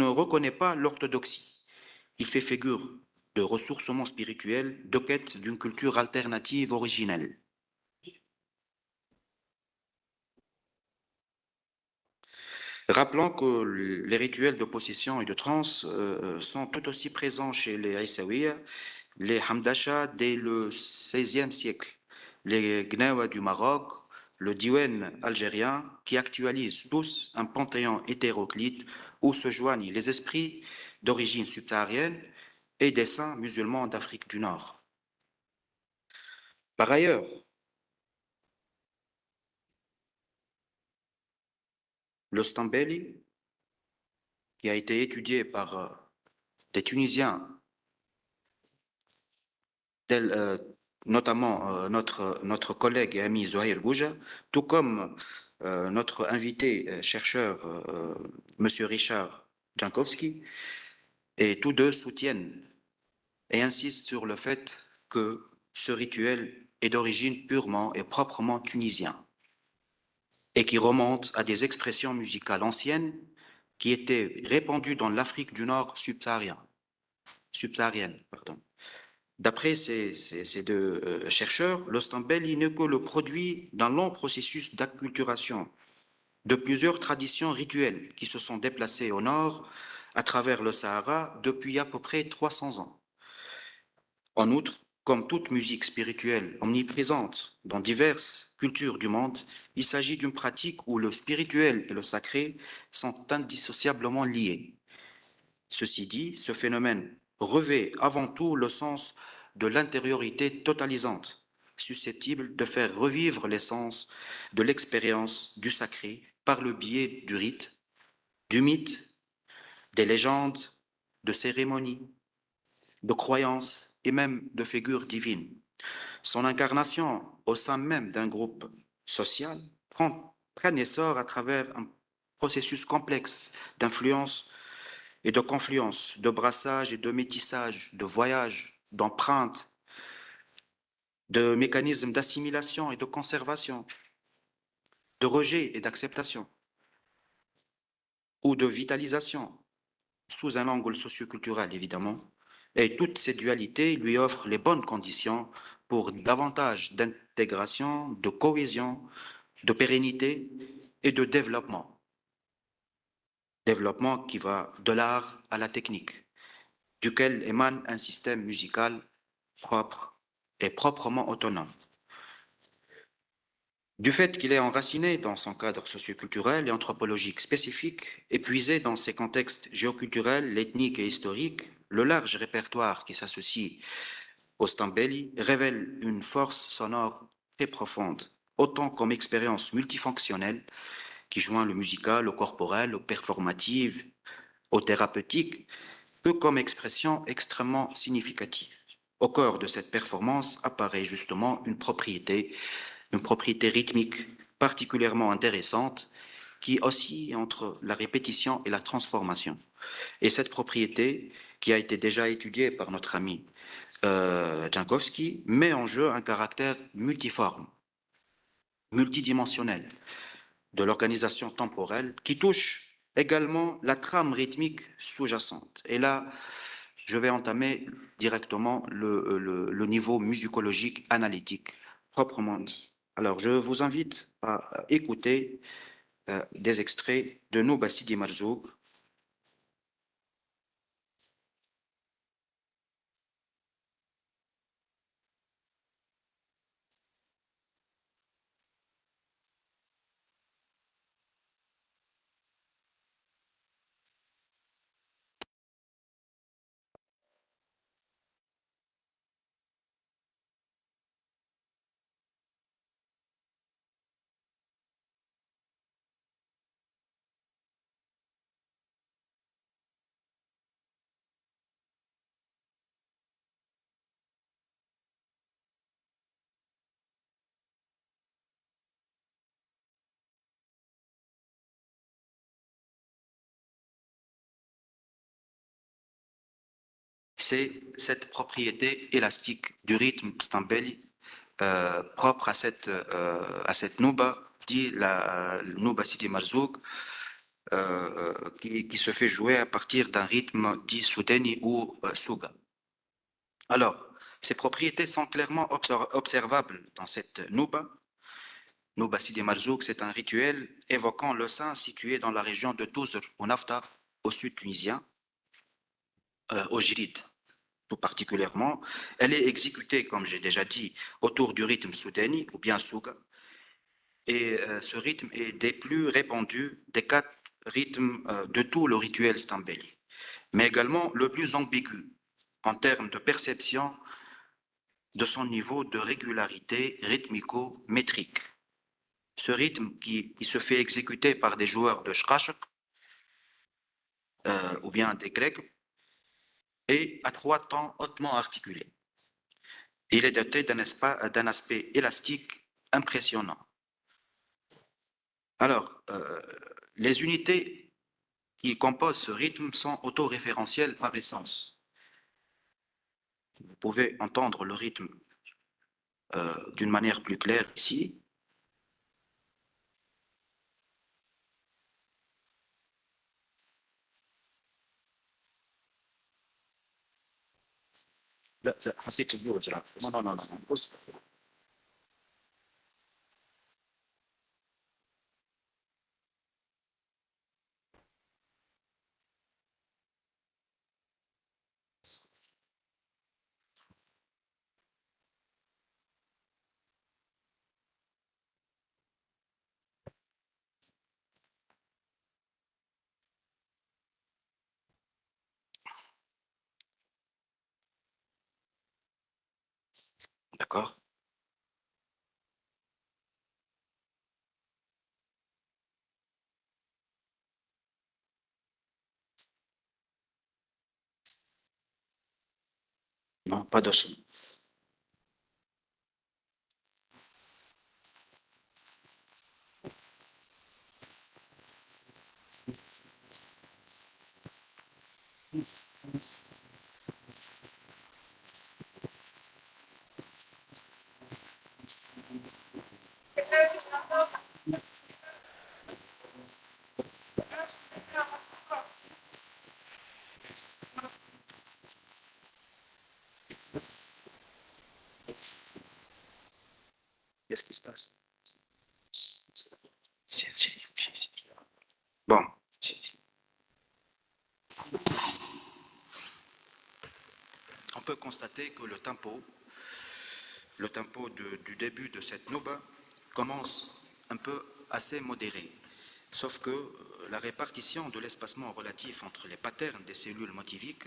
reconnaît pas l'orthodoxie. Il fait figure de ressourcement spirituel, de quête d'une culture alternative originelle. Rappelons que les rituels de possession et de transe sont tout aussi présents chez les Aïssaouiyas, les Hamdasha dès le XVIe siècle, les Gnawa du Maroc, le Diwen algérien, qui actualisent tous un panthéon hétéroclite où se joignent les esprits d'origine subsaharienne et des saints musulmans d'Afrique du Nord. Par ailleurs, le Stambeli, qui a été étudié par des Tunisiens, notamment notre collègue et ami Zohair Gouja, tout comme notre invité chercheur, M. Richard Jankowski, et tous deux soutiennent et insistent sur le fait que ce rituel est d'origine purement et proprement tunisien et qui remonte à des expressions musicales anciennes qui étaient répandues dans l'Afrique du Nord subsaharienne. D'après ces deux chercheurs, le Stambeli n'est que le produit d'un long processus d'acculturation de plusieurs traditions rituelles qui se sont déplacées au nord à travers le Sahara depuis à peu près 300 ans. En outre, comme toute musique spirituelle omniprésente dans diverses cultures du monde, il s'agit d'une pratique où le spirituel et le sacré sont indissociablement liés. Ceci dit, ce phénomène revêt avant tout le sens de l'intériorité totalisante, susceptible de faire revivre l'essence de l'expérience du sacré par le biais du rite, du mythe, des légendes, de cérémonies, de croyances et même de figures divines. Son incarnation au sein même d'un groupe social prend essor à travers un processus complexe d'influence et de confluence, de brassage et de métissage, de voyage, d'empreintes, de mécanismes d'assimilation et de conservation, de rejet et d'acceptation, ou de vitalisation, sous un angle socioculturel évidemment, et toutes ces dualités lui offrent les bonnes conditions pour pour davantage d'intégration, de cohésion, de pérennité et de développement. Développement qui va de l'art à la technique, duquel émane un système musical propre et proprement autonome. Du fait qu'il est enraciné dans son cadre socioculturel et anthropologique spécifique, épuisé dans ses contextes géoculturels, ethniques et historiques, le large répertoire qui s'associe au Stambeli révèle une force sonore très profonde, autant comme expérience multifonctionnelle qui joint le musical au corporel, au performatif, au thérapeutique, que comme expression extrêmement significative. Au cœur de cette performance apparaît justement une propriété rythmique particulièrement intéressante qui oscille entre la répétition et la transformation. Et cette propriété, qui a été déjà étudiée par notre ami Jankowski, met en jeu un caractère multiforme, multidimensionnel de l'organisation temporelle qui touche également la trame rythmique sous-jacente. Et là, je vais entamer directement le niveau musicologique analytique proprement dit. Alors, je vous invite à écouter des extraits de Nouba Sidi Marzouk. C'est cette propriété élastique du rythme Stambeli propre à cette nouba, dit la nouba Sidi Marzouk, qui se fait jouer à partir d'un rythme dit soudeni ou souga. Alors, ces propriétés sont clairement observables dans cette nouba. Nouba Sidi Marzouk, c'est un rituel évoquant le saint situé dans la région de Touzr, au Nafta, au sud tunisien, au Jirid. Tout particulièrement, elle est exécutée, comme j'ai déjà dit, autour du rythme soudani ou bien souga. Et ce rythme est des plus répandus des 4 rythmes de tout le rituel Stambeli, mais également le plus ambigu en termes de perception de son niveau de régularité rythmico-métrique. Ce rythme qui se fait exécuter par des joueurs de shkashk ou bien des grecs est à 3 temps hautement articulés. Il est doté d'un aspect élastique impressionnant. Alors, les unités qui composent ce rythme sont autoréférentielles par essence. Vous pouvez entendre le rythme d'une manière plus claire ici. Non. D'accord? Non, pas de son. Qu'est-ce qui se passe? Bon. On peut constater que le tempo du début de cette nouba commence un peu assez modéré, sauf que la répartition de l'espacement relatif entre les patterns des cellules motiviques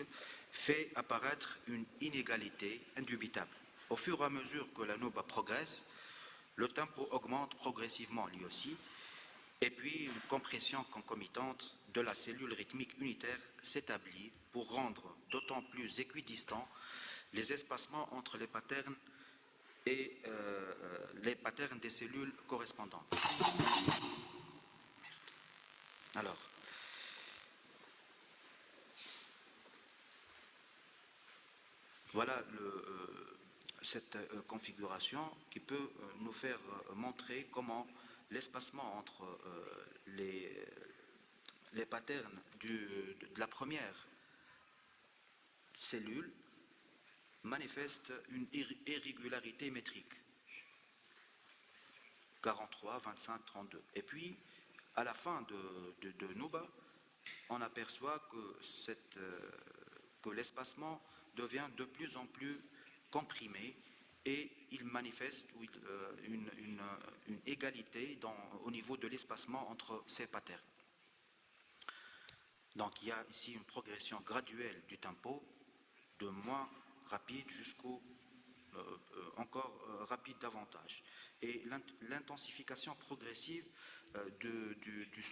fait apparaître une inégalité indubitable. Au fur et à mesure que la nouba progresse, le tempo augmente progressivement lui aussi, et puis une compression concomitante de la cellule rythmique unitaire s'établit pour rendre d'autant plus équidistants les espacements entre les patterns et les patterns des cellules correspondantes. Alors, voilà cette configuration qui peut nous faire montrer comment l'espacement entre les patterns de la première cellule manifeste une irrégularité métrique. 43, 25, 32. Et puis, à la fin de Nouba, on aperçoit que l'espacement devient de plus en plus comprimé et il manifeste une égalité au niveau de l'espacement entre ces patterns. Donc il y a ici une progression graduelle du tempo, de moins rapide jusqu'au encore rapide davantage. Et l'intensification progressive du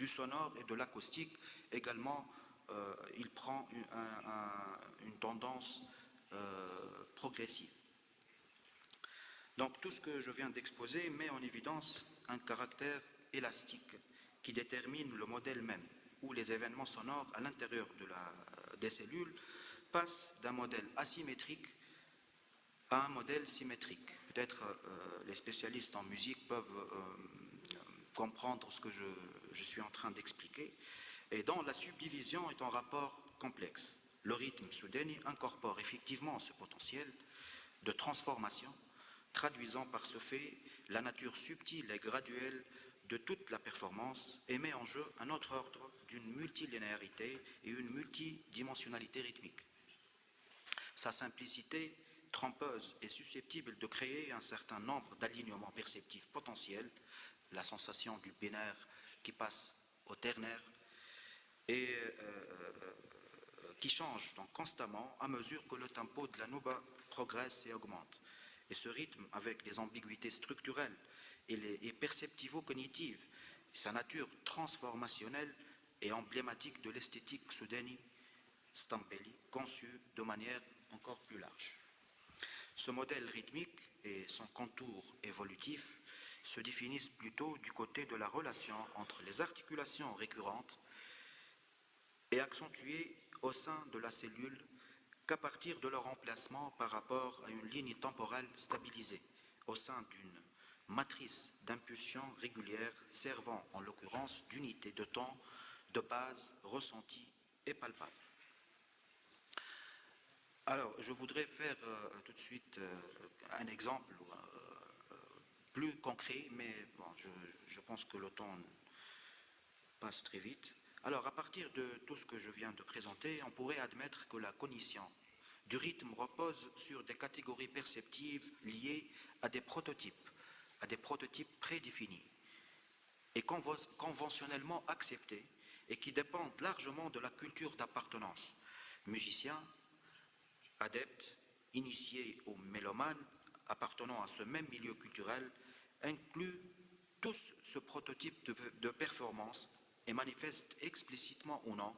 sonore et de l'acoustique également, il prend une tendance progressive. Donc tout ce que je viens d'exposer met en évidence un caractère élastique qui détermine le modèle même, où les événements sonores à l'intérieur des cellules passent d'un modèle asymétrique à un modèle symétrique. Peut-être les spécialistes en musique peuvent comprendre ce que je suis en train d'expliquer, et dont la subdivision est en rapport complexe. Le rythme soudani incorpore effectivement ce potentiel de transformation, traduisant par ce fait la nature subtile et graduelle de toute la performance et met en jeu un autre ordre d'une multilinéarité et une multidimensionnalité rythmique. Sa simplicité trompeuse est susceptible de créer un certain nombre d'alignements perceptifs potentiels, la sensation du binaire qui passe au ternaire, et qui change donc constamment à mesure que le tempo de la nouba progresse et augmente. Et ce rythme, avec les ambiguïtés structurelles et perceptivo-cognitives, sa nature transformationnelle est emblématique de l'esthétique soudani Stambeli, conçue de manière encore plus large. Ce modèle rythmique et son contour évolutif se définissent plutôt du côté de la relation entre les articulations récurrentes et accentuées au sein de la cellule qu'à partir de leur emplacement par rapport à une ligne temporelle stabilisée au sein d'une matrice d'impulsion régulière servant en l'occurrence d'unité de temps de base ressentie et palpable. Alors, je voudrais faire tout de suite un exemple plus concret, mais bon, je pense que le temps passe très vite. Alors, à partir de tout ce que je viens de présenter, on pourrait admettre que la cognition du rythme repose sur des catégories perceptives liées à des prototypes prédéfinis et conventionnellement acceptés et qui dépendent largement de la culture d'appartenance. Musiciens, adeptes, initiés ou mélomanes appartenant à ce même milieu culturel incluent tous ce prototype de performance et manifestent explicitement ou non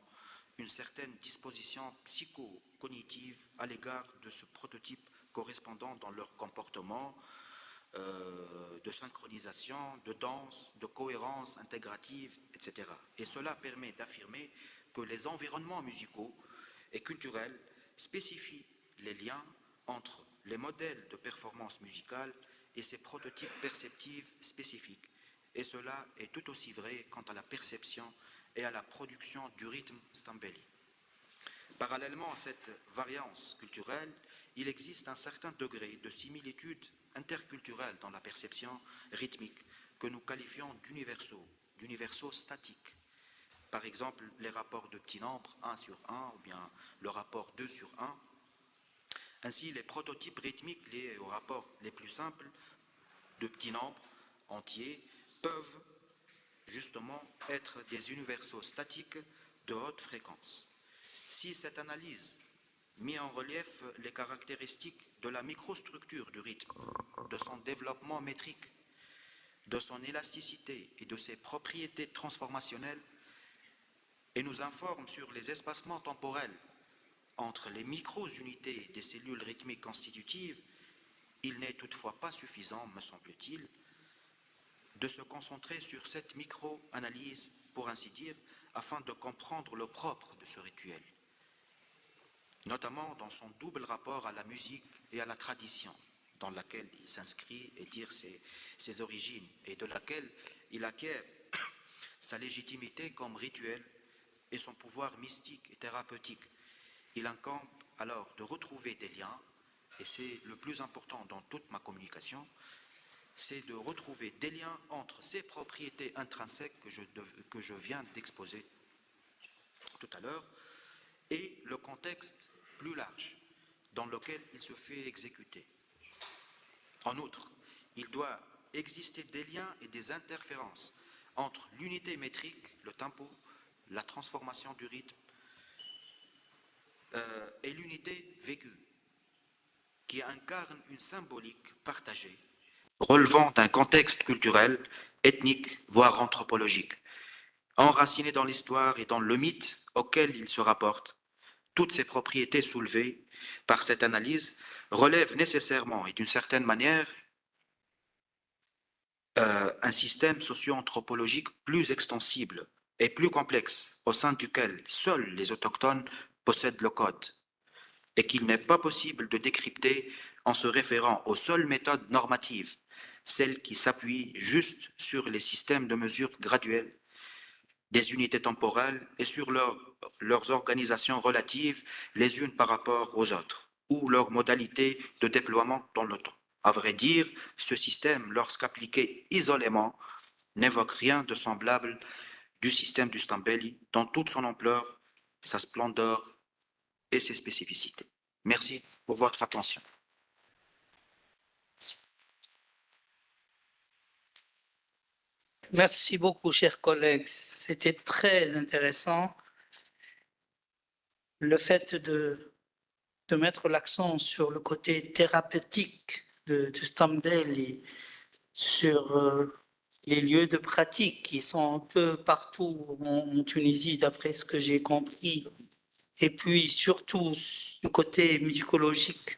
une certaine disposition psycho-cognitive à l'égard de ce prototype correspondant dans leur comportement de synchronisation, de danse, de cohérence intégrative, etc. Et cela permet d'affirmer que les environnements musicaux et culturels spécifient les liens entre les modèles de performance musicale et ces prototypes perceptifs spécifiques. Et cela est tout aussi vrai quant à la perception et à la production du rythme Stambeli. Parallèlement à cette variance culturelle, il existe un certain degré de similitude interculturels dans la perception rythmique que nous qualifions d'universaux statiques. Par exemple, les rapports de petits nombres 1 sur 1 ou bien le rapport 2 sur 1. Ainsi, les prototypes rythmiques liés aux rapports les plus simples de petits nombres entiers peuvent justement être des universaux statiques de haute fréquence. Si cette analyse met en relief les caractéristiques de la microstructure du rythme, de son développement métrique, de son élasticité et de ses propriétés transformationnelles, et nous informe sur les espacements temporels entre les micro-unités des cellules rythmiques constitutives, il n'est toutefois pas suffisant, me semble-t-il, de se concentrer sur cette micro-analyse, pour ainsi dire, afin de comprendre le propre de ce rituel, notamment dans son double rapport à la musique et à la tradition, dans laquelle il s'inscrit et tire ses origines, et de laquelle il acquiert sa légitimité comme rituel et son pouvoir mystique et thérapeutique. Il incombe alors de retrouver des liens, et c'est le plus important dans toute ma communication, c'est de retrouver des liens entre ces propriétés intrinsèques que je viens d'exposer tout à l'heure et le contexte plus large dans lequel il se fait exécuter. En outre, il doit exister des liens et des interférences entre l'unité métrique, le tempo, la transformation du rythme, et l'unité vécue, qui incarne une symbolique partagée, relevant d'un contexte culturel, ethnique, voire anthropologique, enraciné dans l'histoire et dans le mythe auquel il se rapporte. Toutes ces propriétés soulevées par cette analyse relèvent nécessairement et d'une certaine manière un système socio-anthropologique plus extensible et plus complexe, au sein duquel seuls les autochtones possèdent le code, et qu'il n'est pas possible de décrypter en se référant aux seules méthodes normatives, celles qui s'appuient juste sur les systèmes de mesure graduels des unités temporelles et sur leurs organisations relatives les unes par rapport aux autres, ou leurs modalités de déploiement dans le temps. À vrai dire, ce système, lorsqu'appliqué isolément, n'évoque rien de semblable du système du Stambeli dans toute son ampleur, sa splendeur et ses spécificités. Merci pour votre attention. Merci beaucoup, chers collègues. C'était très intéressant. Le fait de mettre l'accent sur le côté thérapeutique de Stambeli, sur les lieux de pratique qui sont un peu partout en Tunisie, d'après ce que j'ai compris, et puis surtout le côté musicologique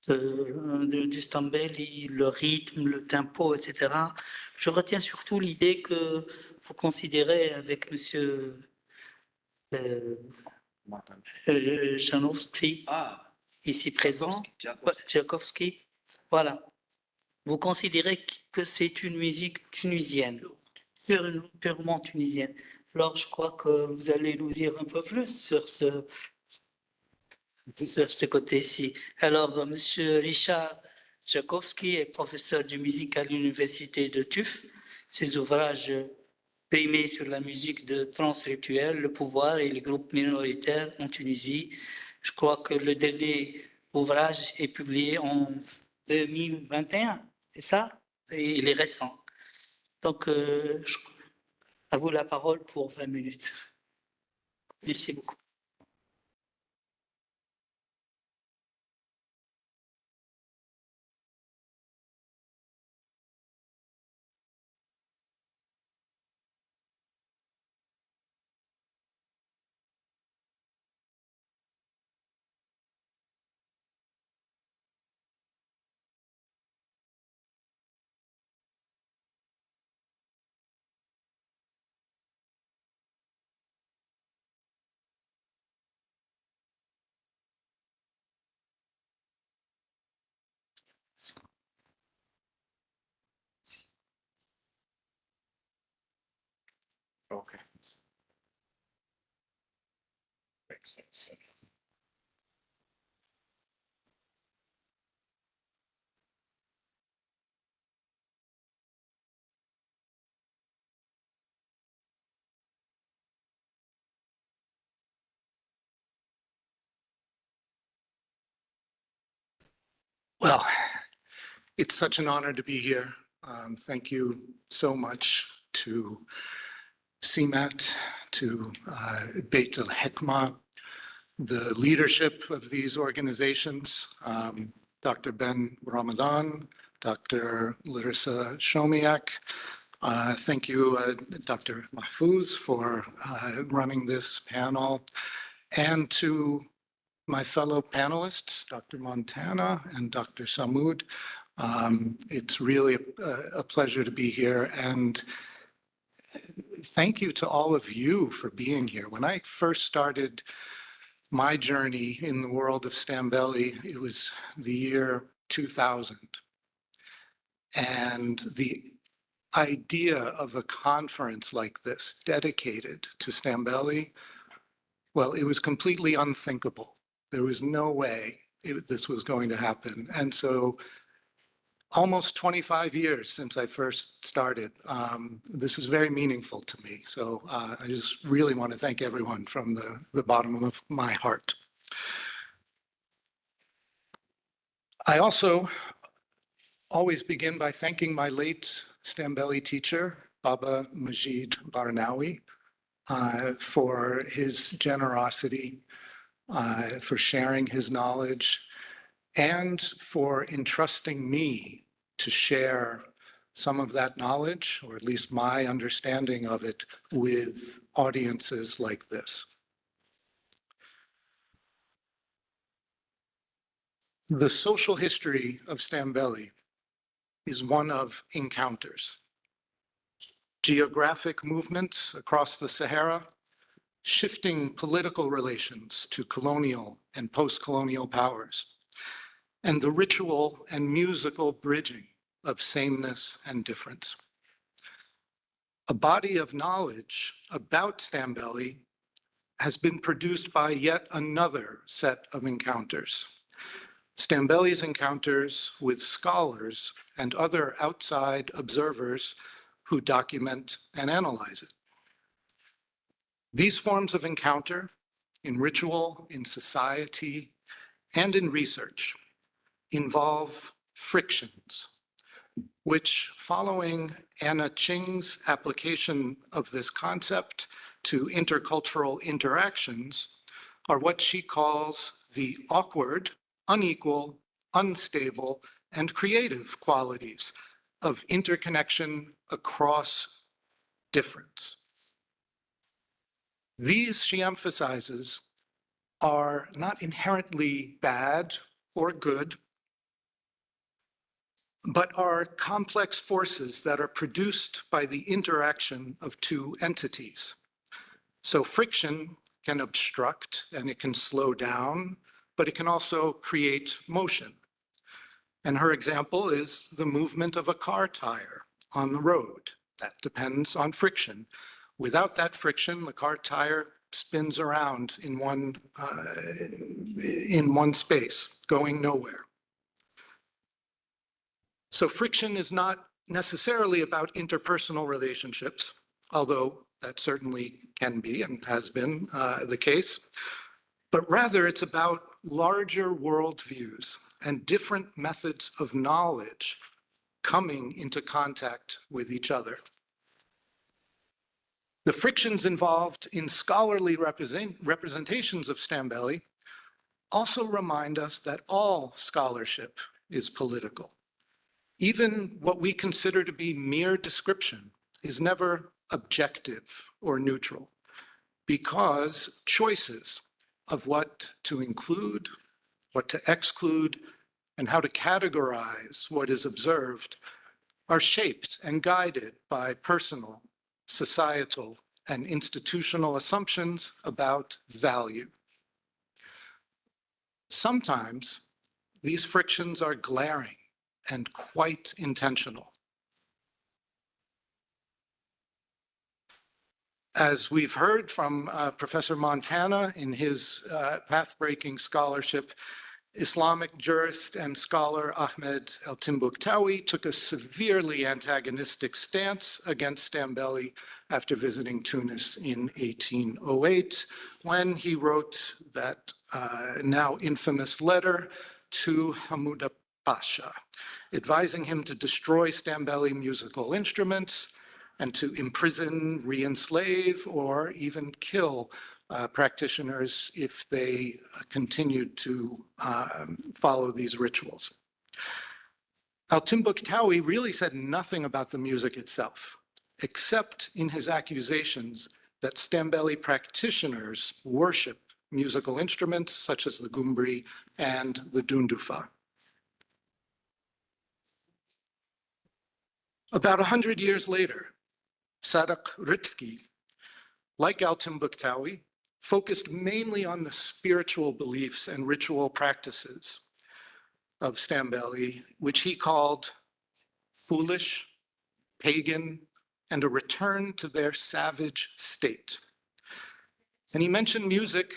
du Stambeli, le rythme, le tempo, etc. Je retiens surtout l'idée que vous considérez avec Monsieur Janowski, ici présent, Tchaïkovski, voilà. Vous considérez que c'est une musique tunisienne, purement tunisienne. Alors, je crois que vous allez nous dire un peu plus sur ce côté-ci. Alors, Monsieur Richard Jakowski est professeur de musique à l'université de Tuf. Ses ouvrages primés sur la musique de trance rituelle, le pouvoir et les groupes minoritaires en Tunisie. Je crois que le dernier ouvrage est publié en 2021, c'est ça? Et il est récent. Donc, à vous la parole pour 20 minutes. Merci beaucoup. Okay. Makes sense. Well, it's such an honor to be here. Thank you so much to CMAT, to Beit al-Hikma, the leadership of these organizations, Dr. Ben Ramadan, Dr. Larissa Shomiak. Thank you, Dr. Mahfouz, for running this panel, and to my fellow panelists, Dr. Montana and Dr. Samud. It's really a pleasure to be here, and thank you to all of you for being here. When I first started my journey in the world of Stambeli, it was the year 2000. And the idea of a conference like this dedicated to Stambeli, well, it was completely unthinkable. There was no way this was going to happen. And so almost 25 years since I first started, this is very meaningful to me. So I just really want to thank everyone from the bottom of my heart. I also always begin by thanking my late Stambeli teacher, Baba Majid Barnawi, for his generosity, for sharing his knowledge, and for entrusting me to share some of that knowledge, or at least my understanding of it, with audiences like this. The social history of Stambeli is one of encounters. Geographic movements across the Sahara, shifting political relations to colonial and post-colonial powers, and the ritual and musical bridging of sameness and difference. A body of knowledge about Stambeli has been produced by yet another set of encounters. Stambeli's encounters with scholars and other outside observers who document and analyze it. These forms of encounter in ritual, in society, and in research involve frictions, which, following Anna Ching's application of this concept to intercultural interactions, are what she calls the awkward, unequal, unstable, and creative qualities of interconnection across difference. These, she emphasizes, are not inherently bad or good, but are complex forces that are produced by the interaction of two entities. So friction can obstruct and it can slow down, but it can also create motion. And her example is the movement of a car tire on the road. That depends on friction. Without that friction, the car tire spins around in one space, going nowhere. So friction is not necessarily about interpersonal relationships, although that certainly can be and has been the case, but rather it's about larger worldviews and different methods of knowledge coming into contact with each other. The frictions involved in scholarly representations of Stambeli also remind us that all scholarship is political. Even what we consider to be mere description is never objective or neutral, because choices of what to include, what to exclude, and how to categorize what is observed are shaped and guided by personal, societal, and institutional assumptions about value. Sometimes these frictions are glaring and quite intentional. As we've heard from Professor Montana in his path-breaking scholarship, Islamic jurist and scholar Ahmed el-Timbuktawi took a severely antagonistic stance against Stambeli after visiting Tunis in 1808, when he wrote that now infamous letter to Hamoud Pasha, advising him to destroy Stambeli musical instruments and to imprison, re-enslave, or even kill practitioners if they continued to follow these rituals. Al-Timbuktawi really said nothing about the music itself, except in his accusations that Stambeli practitioners worship musical instruments such as the gumbri and the dundufa. About 100 years later, Sadak Ritsky, like al-Timbuktawi, focused mainly on the spiritual beliefs and ritual practices of Stambeli, which he called foolish, pagan, and a return to their savage state. And he mentioned music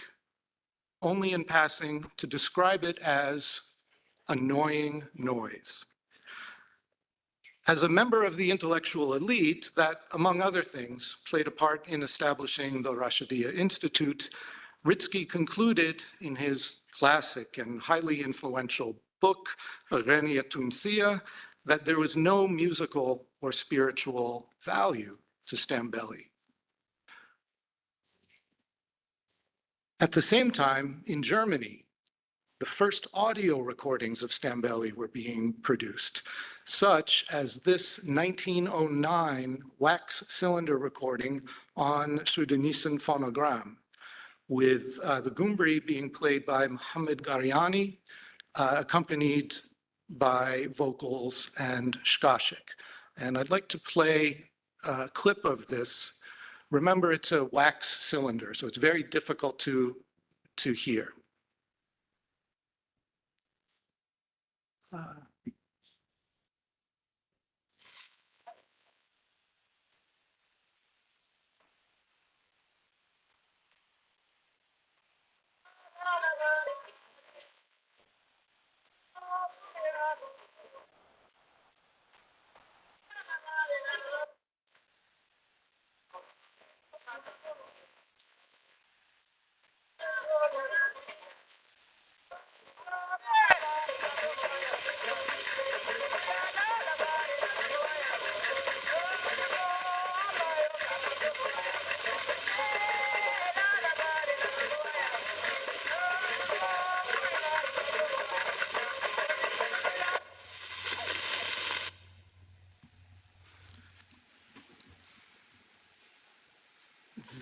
only in passing to describe it as annoying noise. As a member of the intellectual elite that, among other things, played a part in establishing the Rashidiya Institute, Ritsky concluded in his classic and highly influential book, Ghaniya Tunsiya, that there was no musical or spiritual value to Stambeli. At the same time, in Germany, the first audio recordings of Stambeli were being produced, such as this 1909 wax cylinder recording on Sudanesen phonogram, with the gumbri being played by Mohammed Gariani, accompanied by vocals and shkashik. And I'd like to play a clip of this. Remember, it's a wax cylinder, so it's very difficult to hear.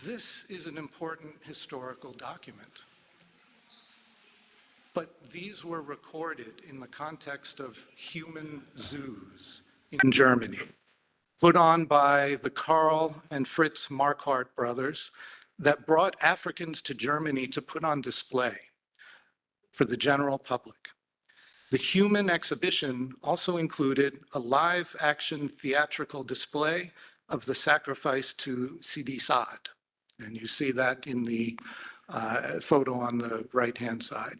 This is an important historical document, but these were recorded in the context of human zoos in Germany, put on by the Karl and Fritz Marquardt brothers that brought Africans to Germany to put on display for the general public. The human exhibition also included a live action theatrical display of the sacrifice to Sidi Saad. And you see that in the photo on the right-hand side.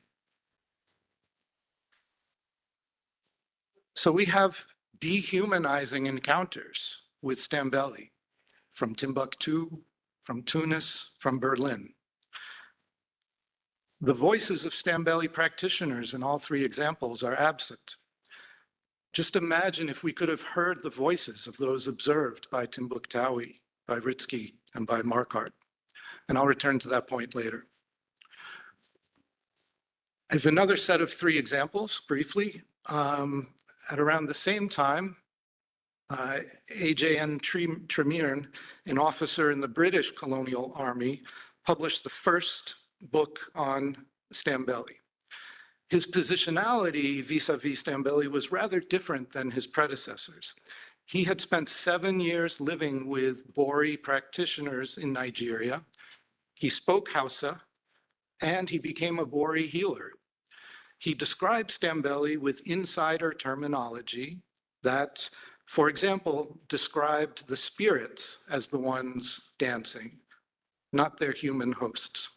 So we have dehumanizing encounters with Stambeli from Timbuktu, from Tunis, from Berlin. The voices of Stambeli practitioners in all three examples are absent. Just imagine if we could have heard the voices of those observed by Timbuktawi, by Ritsky, and by Marquardt. And I'll return to that point later. I have another set of three examples, briefly. At around the same time, A.J.N. Tremere, an officer in the British colonial army, published the first book on Stambeli. His positionality vis-a-vis Stambeli was rather different than his predecessors. He had spent 7 years living with Bori practitioners in Nigeria. He spoke Hausa, and he became a Bori healer. He described Stambeli with insider terminology that, for example, described the spirits as the ones dancing, not their human hosts.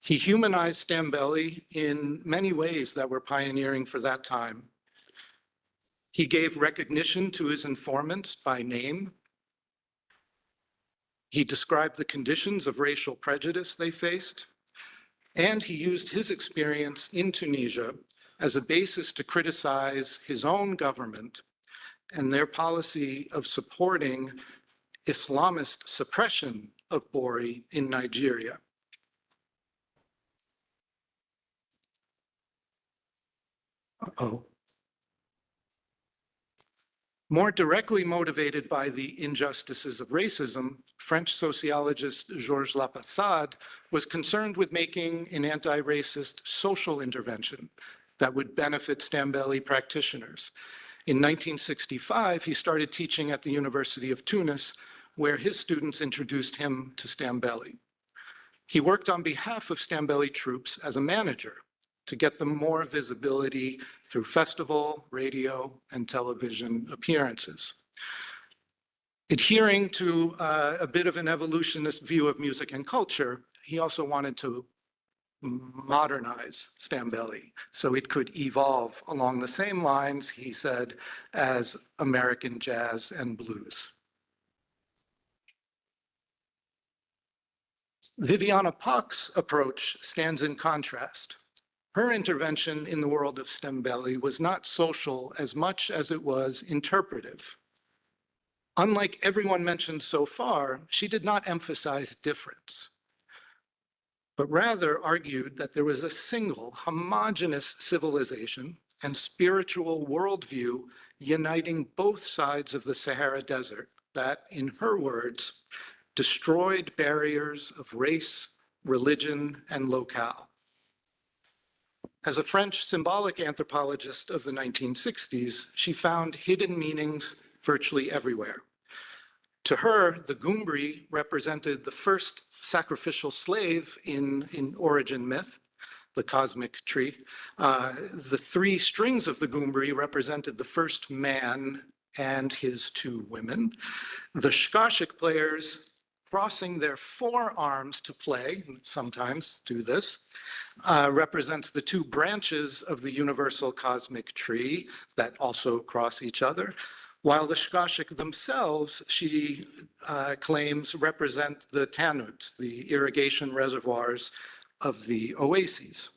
He humanized Stambeli in many ways that were pioneering for that time. He gave recognition to his informants by name. He described the conditions of racial prejudice they faced, and he used his experience in Tunisia as a basis to criticize his own government and their policy of supporting Islamist suppression of Bori in Nigeria. Uh-oh. More directly motivated by the injustices of racism, French sociologist Georges Lapassade was concerned with making an anti-racist social intervention that would benefit Stambeli practitioners. In 1965, he started teaching at the University of Tunis, where his students introduced him to Stambeli. He worked on behalf of Stambeli troops as a manager to get them more visibility through festival, radio, and television appearances. Adhering to a bit of an evolutionist view of music and culture, he also wanted to modernize Stambeli so it could evolve along the same lines, he said, as American jazz and blues. Viviana Pak's approach stands in contrast. Her intervention in the world of Stambeli was not social as much as it was interpretive. Unlike everyone mentioned so far, she did not emphasize difference, but rather argued that there was a single homogeneous civilization and spiritual worldview uniting both sides of the Sahara Desert that, in her words, destroyed barriers of race, religion, and locale. As a French symbolic anthropologist of the 1960s, she found hidden meanings virtually everywhere. To her, the Gumbri represented the first sacrificial slave in origin myth, the cosmic tree. The three strings of the Gumbri represented the first man and his two women. The Shkashik players crossing their forearms to play, sometimes do this, represents the two branches of the universal cosmic tree that also cross each other, while the Shkashik themselves, she claims, represent the Tanut, the irrigation reservoirs of the oases.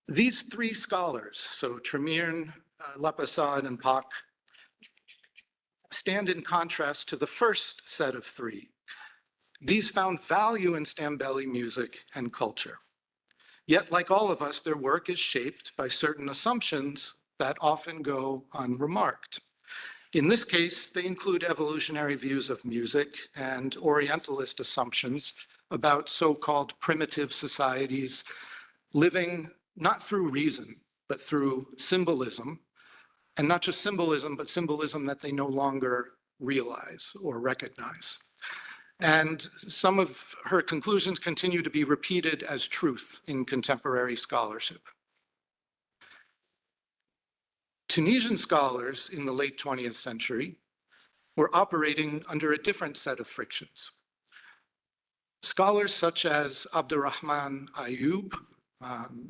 These three scholars, so Tremirn, Lapassade, and Pak, stand in contrast to the first set of three. These found value in Stambeli music and culture. Yet, like all of us, their work is shaped by certain assumptions that often go unremarked. In this case, they include evolutionary views of music and Orientalist assumptions about so-called primitive societies living not through reason, but through symbolism, and not just symbolism, but symbolism that they no longer realize or recognize. And some of her conclusions continue to be repeated as truth in contemporary scholarship. Tunisian scholars in the late 20th century were operating under a different set of frictions. Scholars such as Abdurrahman Ayoub,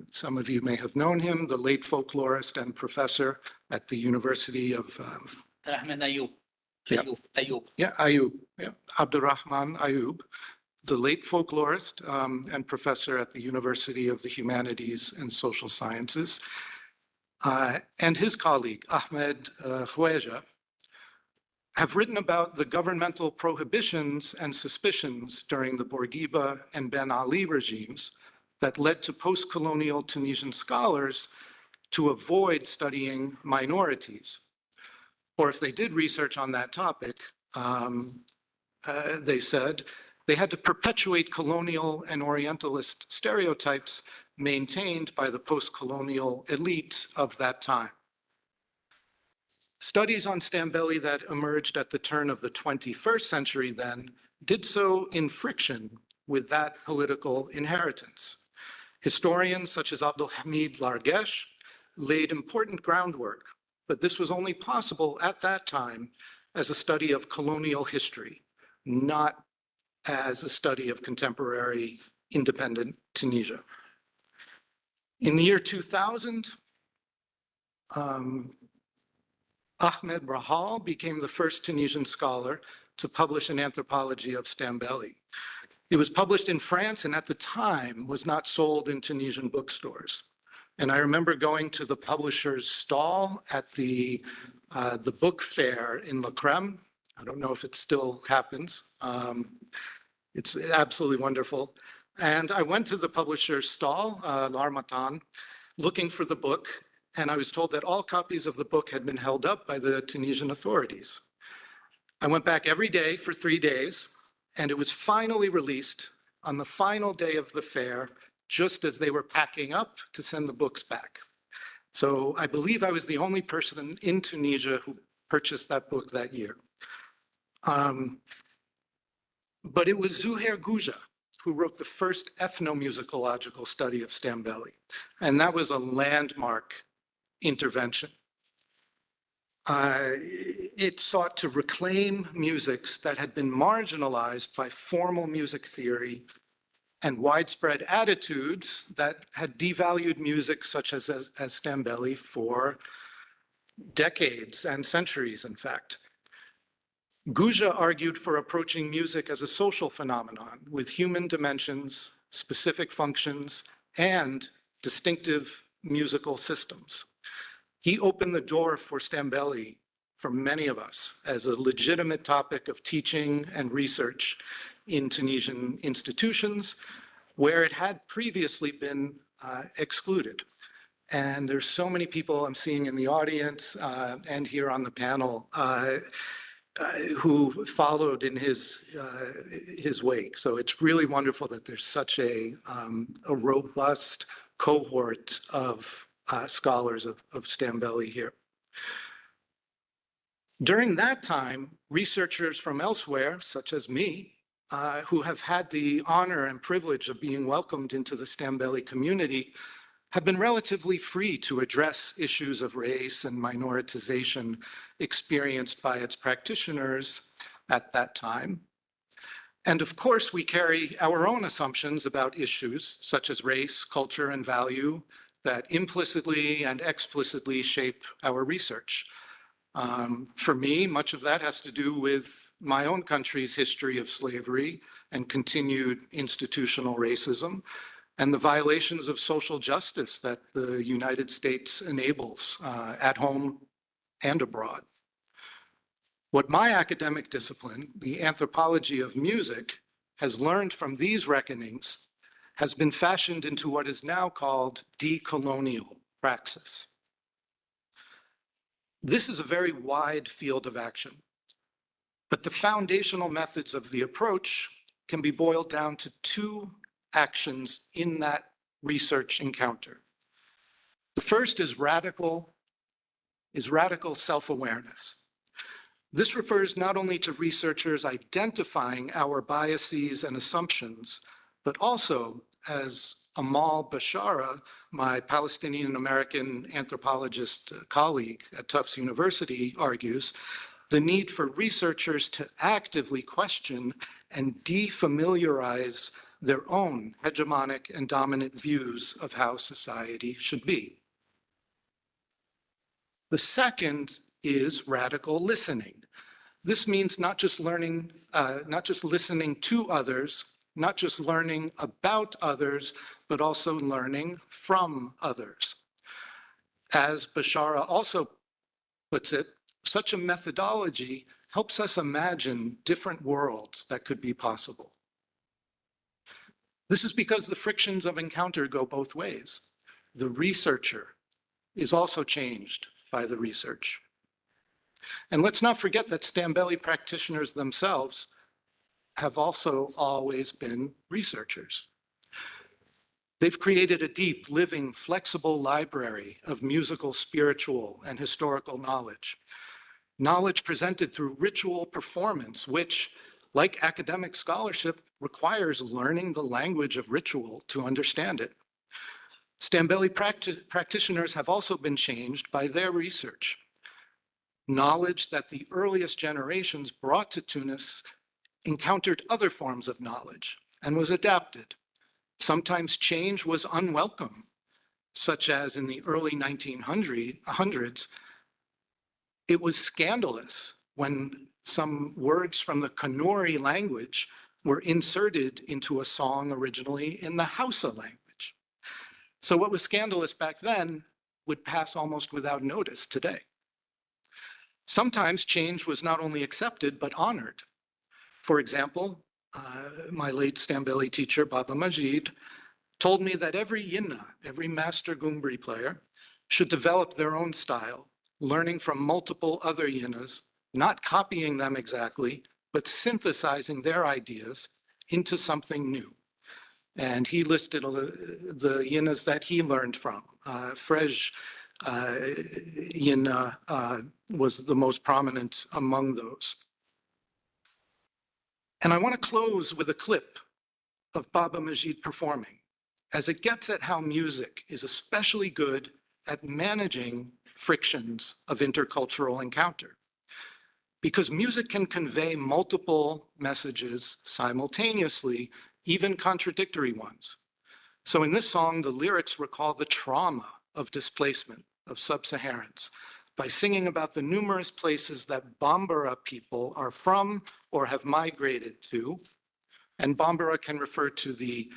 some of you may have known him, the late folklorist and professor at the University of Ayoub. Yeah. Ayoub. Yeah. Abdurrahman Ayoub, the late folklorist and professor at the University of the Humanities and Social Sciences, and his colleague, Ahmed Khwaja, have written about the governmental prohibitions and suspicions during the Bourguiba and Ben Ali regimes that led to post-colonial Tunisian scholars to avoid studying minorities. Or if they did research on that topic, they said they had to perpetuate colonial and Orientalist stereotypes maintained by the post-colonial elite of that time. Studies on Stambeli that emerged at the turn of the 21st century then did so in friction with that political inheritance. Historians such as Abdelhamid Largesh laid important groundwork, but this was only possible at that time as a study of colonial history, not as a study of contemporary independent Tunisia. In the year 2000, Ahmed Rahal became the first Tunisian scholar to publish an anthropology of Stambeli. It was published in France and at the time was not sold in Tunisian bookstores. And I remember going to the publisher's stall at the book fair in La Crème. I don't know if it still happens. It's absolutely wonderful. And I went to the publisher's stall, L'Harmattan, looking for the book. And I was told that all copies of the book had been held up by the Tunisian authorities. I went back every day for 3 days, and it was finally released on the final day of the fair, just as they were packing up to send the books back. So I believe I was the only person in Tunisia who purchased that book that year. But it was Zuhair Gouja who wrote the first ethnomusicological study of Stambeli, and that was a landmark intervention. It sought to reclaim musics that had been marginalized by formal music theory and widespread attitudes that had devalued music such as Stambeli for decades and centuries, in fact. Gouja argued for approaching music as a social phenomenon with human dimensions, specific functions, and distinctive musical systems. He opened the door for Stambeli for many of us as a legitimate topic of teaching and research in Tunisian institutions where it had previously been excluded. And there's so many people I'm seeing in the audience and here on the panel who followed in his wake. So it's really wonderful that there's such a robust cohort of scholars of Stambeli here. During that time, researchers from elsewhere, such as me, who have had the honor and privilege of being welcomed into the Stambeli community, have been relatively free to address issues of race and minoritization experienced by its practitioners at that time. And of course, we carry our own assumptions about issues such as race, culture, and value that implicitly and explicitly shape our research. For me, much of that has to do with my own country's history of slavery and continued institutional racism, and the violations of social justice that the United States enables at home and abroad. What my academic discipline, the anthropology of music, has learned from these reckonings has been fashioned into what is now called decolonial praxis. This is a very wide field of action, but the foundational methods of the approach can be boiled down to 2 actions in that research encounter. The first is radical self-awareness. This refers not only to researchers identifying our biases and assumptions, but also, as Amal Bashara, my Palestinian-American anthropologist colleague at Tufts University, argues, the need for researchers to actively question and defamiliarize their own hegemonic and dominant views of how society should be. The second is radical listening. This means not just listening to others, not just learning about others, but also learning from others. As Bashara also puts it, such a methodology helps us imagine different worlds that could be possible. This is because the frictions of encounter go both ways. The researcher is also changed by the research. And let's not forget that Stambeli practitioners themselves have also always been researchers. They've created a deep, living, flexible library of musical, spiritual, and historical knowledge. Knowledge presented through ritual performance, which, like academic scholarship, requires learning the language of ritual to understand it. Stambeli practitioners have also been changed by their research. Knowledge that the earliest generations brought to Tunis encountered other forms of knowledge and was adapted. Sometimes change was unwelcome, such as in the early 1900s, it was scandalous when some words from the Kanuri language were inserted into a song originally in the Hausa language. So what was scandalous back then would pass almost without notice today. Sometimes change was not only accepted, but honored. For example, my late Stambeli teacher, Baba Majid, told me that every yinna, every master Gumbri player, should develop their own style, learning from multiple other yinnas, not copying them exactly, but synthesizing their ideas into something new. And he listed the yinnas that he learned from. Frej yinna was the most prominent among those. And I want to close with a clip of Baba Majid performing, as it gets at how music is especially good at managing frictions of intercultural encounter. Because music can convey multiple messages simultaneously, even contradictory ones. So in this song, the lyrics recall the trauma of displacement of sub-Saharans by singing about the numerous places that Bambara people are from or have migrated to. And Bambara can refer to the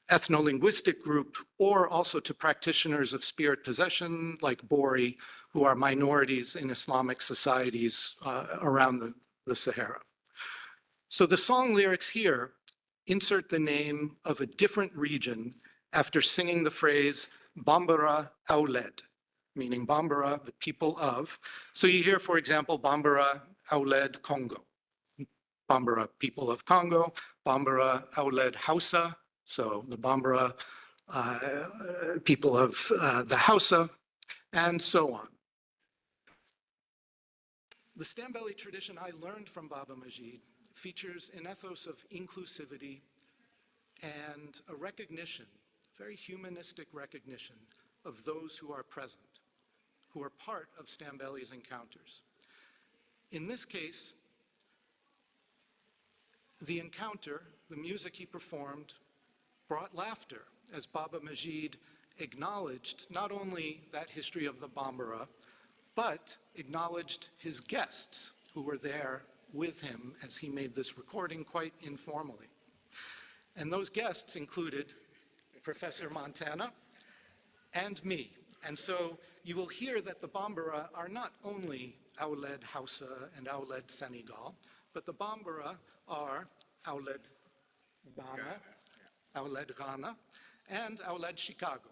ethno-linguistic group or also to practitioners of spirit possession like Bori, who are minorities in Islamic societies around the Sahara. So the song lyrics here insert the name of a different region after singing the phrase Bambara Auled, meaning Bambara, the people of. So you hear, for example, Bambara Auled Congo, Bambara people of Congo, Bambara Auled Hausa, so the Bambara people of the Hausa, and so on. The Stambeli tradition I learned from Baba Majid features an ethos of inclusivity and a recognition, very humanistic recognition of those who are present, who are part of Stambeli's encounters. In this case, the encounter, the music he performed, brought laughter as Baba Majid acknowledged not only that history of the Bambara, but acknowledged his guests who were there with him as he made this recording quite informally. And those guests included Professor Montana and me. And so you will hear that the Bambara are not only Auled Hausa and Auled Senegal, but the Bambara are Auled Ghana, Auled Ghana, and Auled Chicago.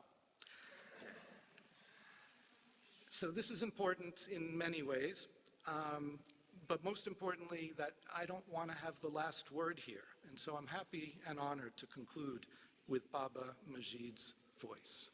So this is important in many ways, but most importantly that I don't want to have the last word here. And so I'm happy and honored to conclude with Baba Majid's voice.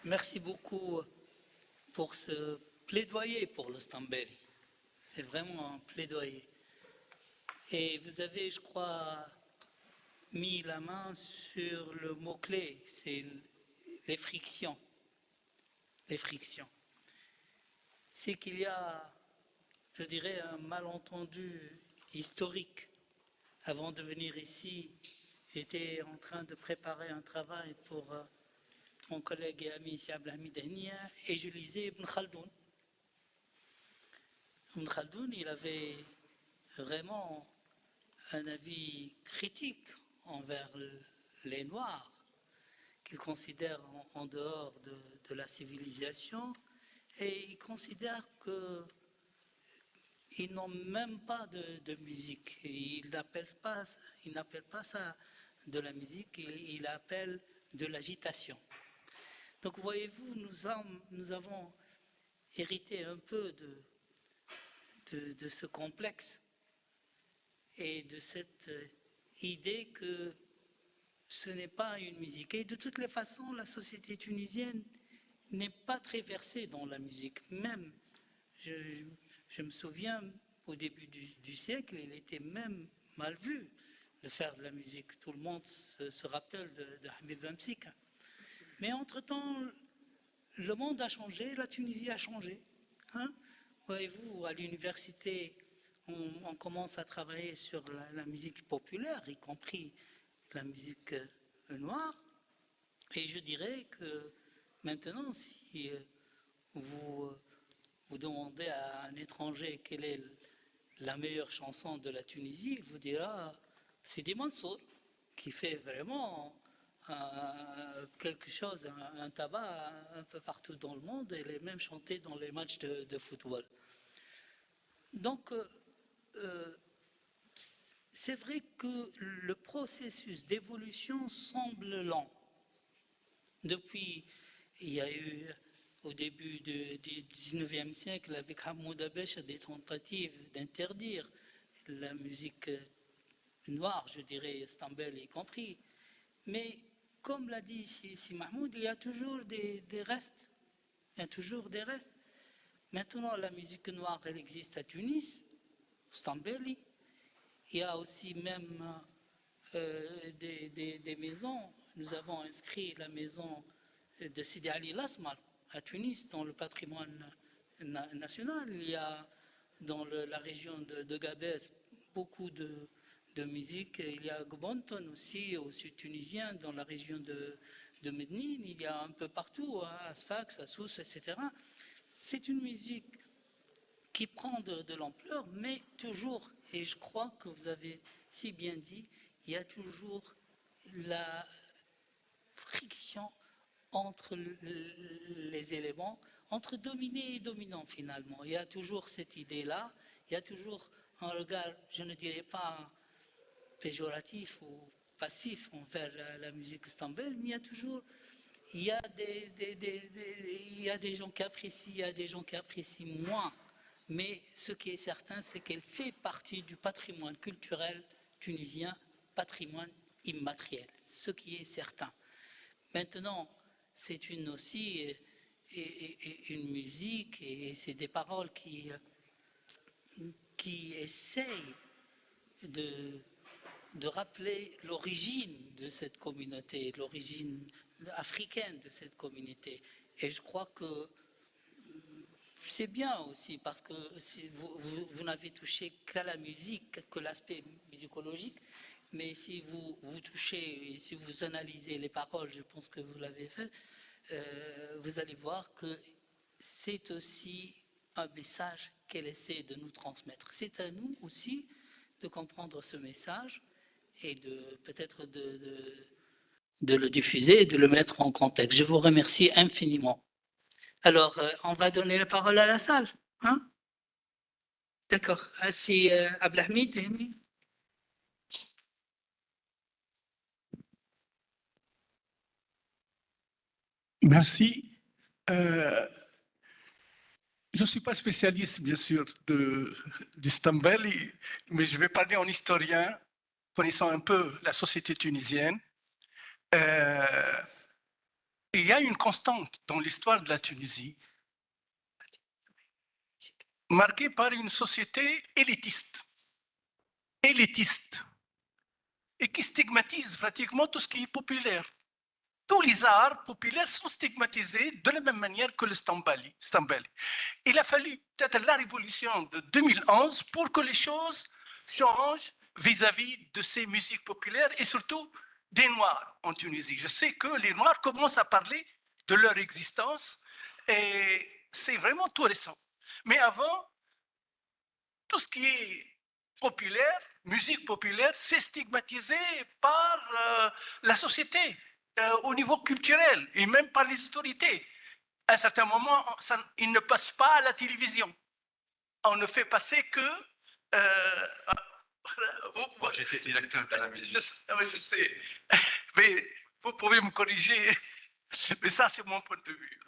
Merci beaucoup pour ce plaidoyer pour le Stambeli. C'est vraiment un plaidoyer. Et vous avez, je crois, mis la main sur le mot-clé, c'est les frictions. Les frictions. C'est qu'il y a, je dirais, un malentendu historique. Avant de venir ici, j'étais en train de préparer un travail pour mon collègue et ami Stambeli Reverberations et je lisais Ibn Khaldoun. Ibn Khaldoun, il avait vraiment un avis critique envers les Noirs, qu'il considère en dehors de la civilisation, et il considère qu'ils n'ont même pas de musique. Il n'appelle pas ça de la musique, il appelle de l'agitation. Donc voyez-vous, nous avons hérité un peu de ce complexe et de cette idée que ce n'est pas une musique. Et de toutes les façons, la société tunisienne n'est pas très versée dans la musique. Même, je me souviens, au début du siècle, il était même mal vu de faire de la musique. Tout le monde se rappelle de Hamid Bamsika. Mais entre-temps, le monde a changé, la Tunisie a changé. Hein? Voyez-vous, à l'université, on commence à travailler sur la musique populaire, y compris la musique noire. Et je dirais que maintenant, si vous demandez à un étranger quelle est la meilleure chanson de la Tunisie, il vous dira Sidi Mansour, qui fait vraiment quelque chose, un tabac un peu partout dans le monde, et les mêmes chantés dans les matchs de football. Donc, c'est vrai que le processus d'évolution semble lent. Depuis, il y a eu au début du 19e siècle, avec Hamoud Abesh, des tentatives d'interdire la musique noire, je dirais, Stambeli y compris. Mais comme l'a dit Si Mahmoud, il y a toujours des restes. Il y a toujours des restes. Maintenant, la musique noire, elle existe à Tunis, Stambeli. Il y a aussi même des maisons. Nous avons inscrit la maison de Sidi Ali Lasmar à Tunis dans le patrimoine national. Il y a dans la région de Gabès beaucoup de musique. Il y a Gbonton aussi, au sud tunisien, dans la région de Mednine. Il y a un peu partout, à Sfax, à Sousse, etc. C'est une musique qui prend de l'ampleur, mais toujours, et je crois que vous avez si bien dit, il y a toujours la friction entre les éléments, entre dominé et dominant finalement. Il y a toujours cette idée-là, il y a toujours un regard, je ne dirais pas péjoratif ou passif envers la musique Stambeli, mais il y a des gens qui apprécient, il y a des gens qui apprécient moins. Mais ce qui est certain, c'est qu'elle fait partie du patrimoine culturel tunisien, patrimoine immatériel, ce qui est certain. Maintenant, c'est aussi une musique et c'est des paroles qui essayent de rappeler l'origine de cette communauté, l'origine africaine de cette communauté. Et je crois que c'est bien aussi parce que si vous n'avez touché qu'à la musique, que l'aspect musicologique, mais si vous touchez, si vous analysez les paroles, je pense que vous l'avez fait, vous allez voir que c'est aussi un message qu'elle essaie de nous transmettre. C'est à nous aussi de comprendre ce message et peut-être de le diffuser et de le mettre en contexte. Je vous remercie infiniment. Alors, on va donner la parole à la salle. Hein? D'accord. Si Abdelhamid. Merci. Je ne suis pas spécialiste, bien sûr, du Stambeli, mais je vais parler en historien, connaissant un peu la société tunisienne. Il y a une constante dans l'histoire de la Tunisie, marquée par une société élitiste, et qui stigmatise pratiquement tout ce qui est populaire. Tous les arts populaires sont stigmatisés de la même manière que le Stambeli. Il a fallu peut-être la révolution de 2011 pour que les choses changent vis-à-vis de ces musiques populaires et surtout des Noirs en Tunisie. Je sais que les Noirs commencent à parler de leur existence et c'est vraiment tout récent. Mais avant, tout ce qui est populaire, musique populaire, c'est stigmatisé par la société au niveau culturel et même par les autorités. À un certain moment, il ne passe pas à la télévision. On ne fait passer que... Moi, j'étais directeur de la musique. Je sais, mais vous pouvez me corriger. Mais ça, c'est mon point de vue.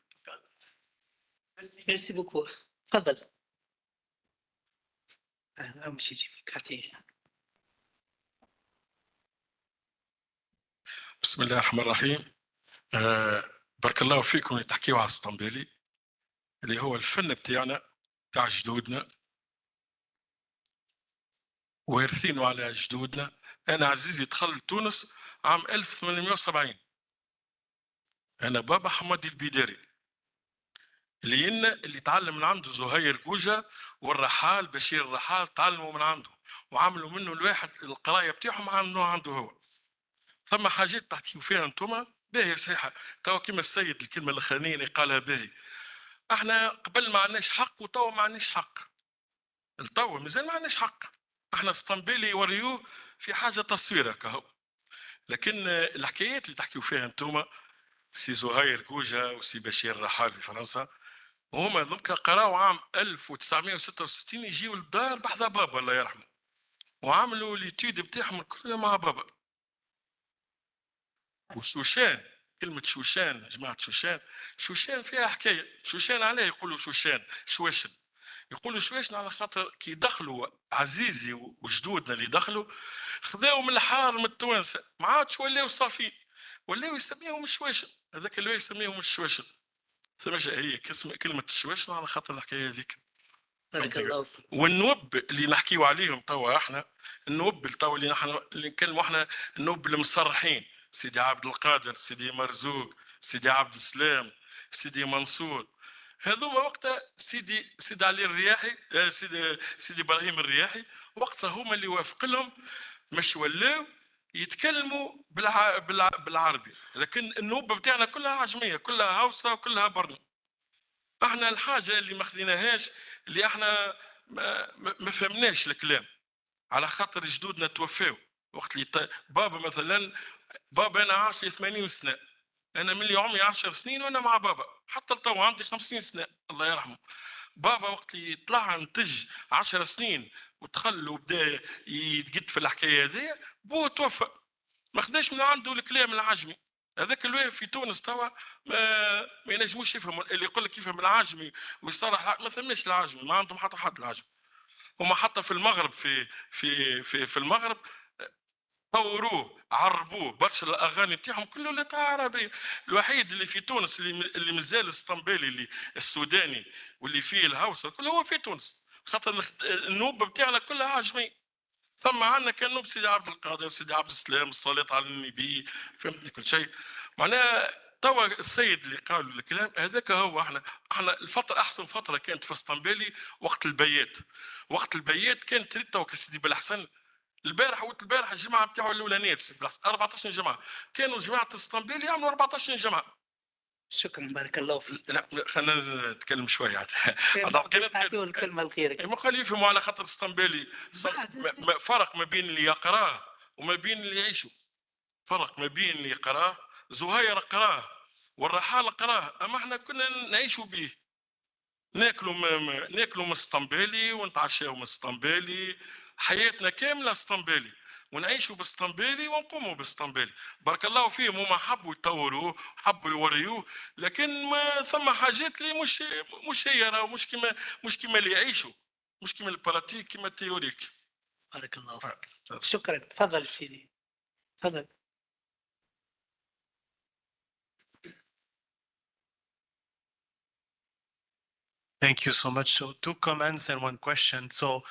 Merci beaucoup. تفضل. مش يجيب كارتين. بسم الله الرحمن الرحيم. بارك الله فيكم اللي تحكيوا على السطنبيلي اللي هو الفن بتاعنا بتاع جدودنا وارثينه على جدودنا. انا عزيزي دخلت تونس عام 1870. انا بابا حمادي البيداري اللي تعلم من عنده زهير جوجة والرحال بشير الرحال تعلموا من عنده وعملوا منه الواحد القرايه بتاعهم عنده هو. ثم حاجات تحكيوا فيها انتم باهي صحيحه توا كيما السيد الكلمه الاخرانيه اللي قالها باهي. احنا قبل ما عندناش حق وتوا ما عندناش حق. التوا مازال ما عندناش حق. احنا اسطنبولي يوريوه في حاجه تصويره كهو. لكن الحكايات اللي تحكيوا فيها انتم سي زهير جوجة وسي بشير الرحال في فرنسا وهما ذمك قراوا عام 1966 يجيوا للدار بحذا بابا الله يرحمه وعملوا ليتود بتاعهم الكل مع بابا. وشوشان كلمة شوشان جماعة شوشان فيها حكاية. شوشان عليه يقولوا شواشن يقولوا شواشن على خاطر كي دخلوا عزيزي وجدودنا اللي دخلوا خذاو من الحرم التوانسة ما عادش ولاو صافين ولاو يسميهم الشواشن. هذاك اللي يسميهم الشواشن ثم هي كلمة الشواشن على خاطر الحكاية هذيك. بارك الله فيك. والنوب اللي نحكيوا عليهم توا احنا النوب توا اللي نكلموا احنا النوب المصرحين سيدي عبد القادر سيدي مرزوق سيدي عبد السلام سيدي منصور هذوما وقتها سيدي علي الرياحي سيدي ابراهيم الرياحي وقتها هما اللي وافق لهم مش ولاو يتكلموا بالعربي. لكن النوب بتاعنا كلها عجميه كلها هاوسه وكلها برني. احنا الحاجه اللي ما خذيناهاش اللي احنا ما فهمناش الكلام على خاطر جدودنا توفاو وقت اللي بابا مثلا بابا انا عاش لي 80 سنه انا من اللي عمري 10 سنين وانا مع بابا حتى تو عندي 50 سنه الله يرحمه. بابا وقت اللي طلع نتج 10 سنين ودخل وبدا يتقد في الحكايه هذه بوه توفى ما خداش من عنده الكلام العجمي. هذاك الواقف في تونس توا ما ينجموش يفهموا اللي يقول لك يفهم العجمي ويصرح ما فهمناش العجمي ما عندهم حتى العجمي. هما حتى في المغرب في المغرب طوروه عربوه برشا الاغاني بتاعهم كله لغه عربيه. الوحيد اللي في تونس اللي مازال السطنبالي اللي السوداني واللي فيه الهوسه كله هو في تونس خاطر النوب بتاعنا كلها عجمي. ثم عندنا كان نوب سيدي عبد القادر سيدي عبد السلام الصلاة على النبي فهمتني كل شيء. معناها توا السيد اللي قالوا الكلام هذاك هو احنا الفتره احسن فتره كانت في اسطنبولي وقت البيات كانت تريد تو سيدي بالحسن البارح الجماعه بتاعو الاولانيه 14 جماعه كانوا جماعه اسطنبولي يعملوا 14 جماعه. شكرا بارك الله فيك. لا خلينا نتكلم شويه عاد نعطيه الكلمه لغيرك. ما خليه يفهموا على خاطر اسطنبولي فرق ما بين اللي يقراه وما بين اللي يعيشوا. فرق ما بين اللي يقراه زهير قراه والرحال قراه اما احنا كنا نعيشوا به ناكلوا من اسطنبولي ونتعشاو من اسطنبولي حياتنا كامله اسطنبولي ونعيشوا بالاسطنبولي ونقوموا بالاسطنبولي. بارك الله فيهم هما حبوا يطوروه حبوا يوريوه لكن ما ثم حاجات اللي مش هي راه مش كيما اللي يعيشوا مش كيما البراتيك كيما التيوريك. بارك الله فيك. شكرا تفضل سيدي تفضل. Thank you so much. So 2 comments and 1 question. So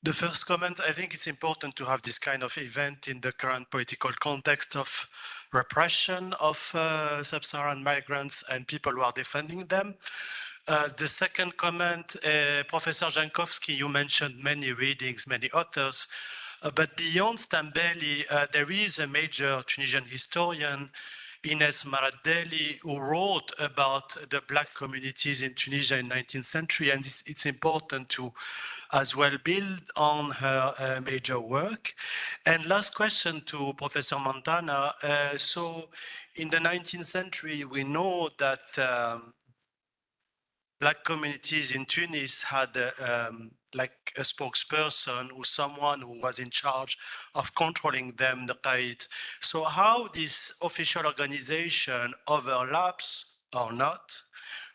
the first comment, I think it's important to have this kind of event in the current political context of repression of sub-Saharan migrants and people who are defending them. The second comment, Professor Jankowski, you mentioned many readings, many authors, but beyond Stambeli, there is a major Tunisian historian, Ines Maraddeli, who wrote about the Black communities in Tunisia in 19th century, and it's important to as well build on her major work. And last question to Professor Montana. So in the 19th century, we know that Black communities in Tunis had like a spokesperson or someone who was in charge of controlling them, the Qaid. So how this official organization overlaps or not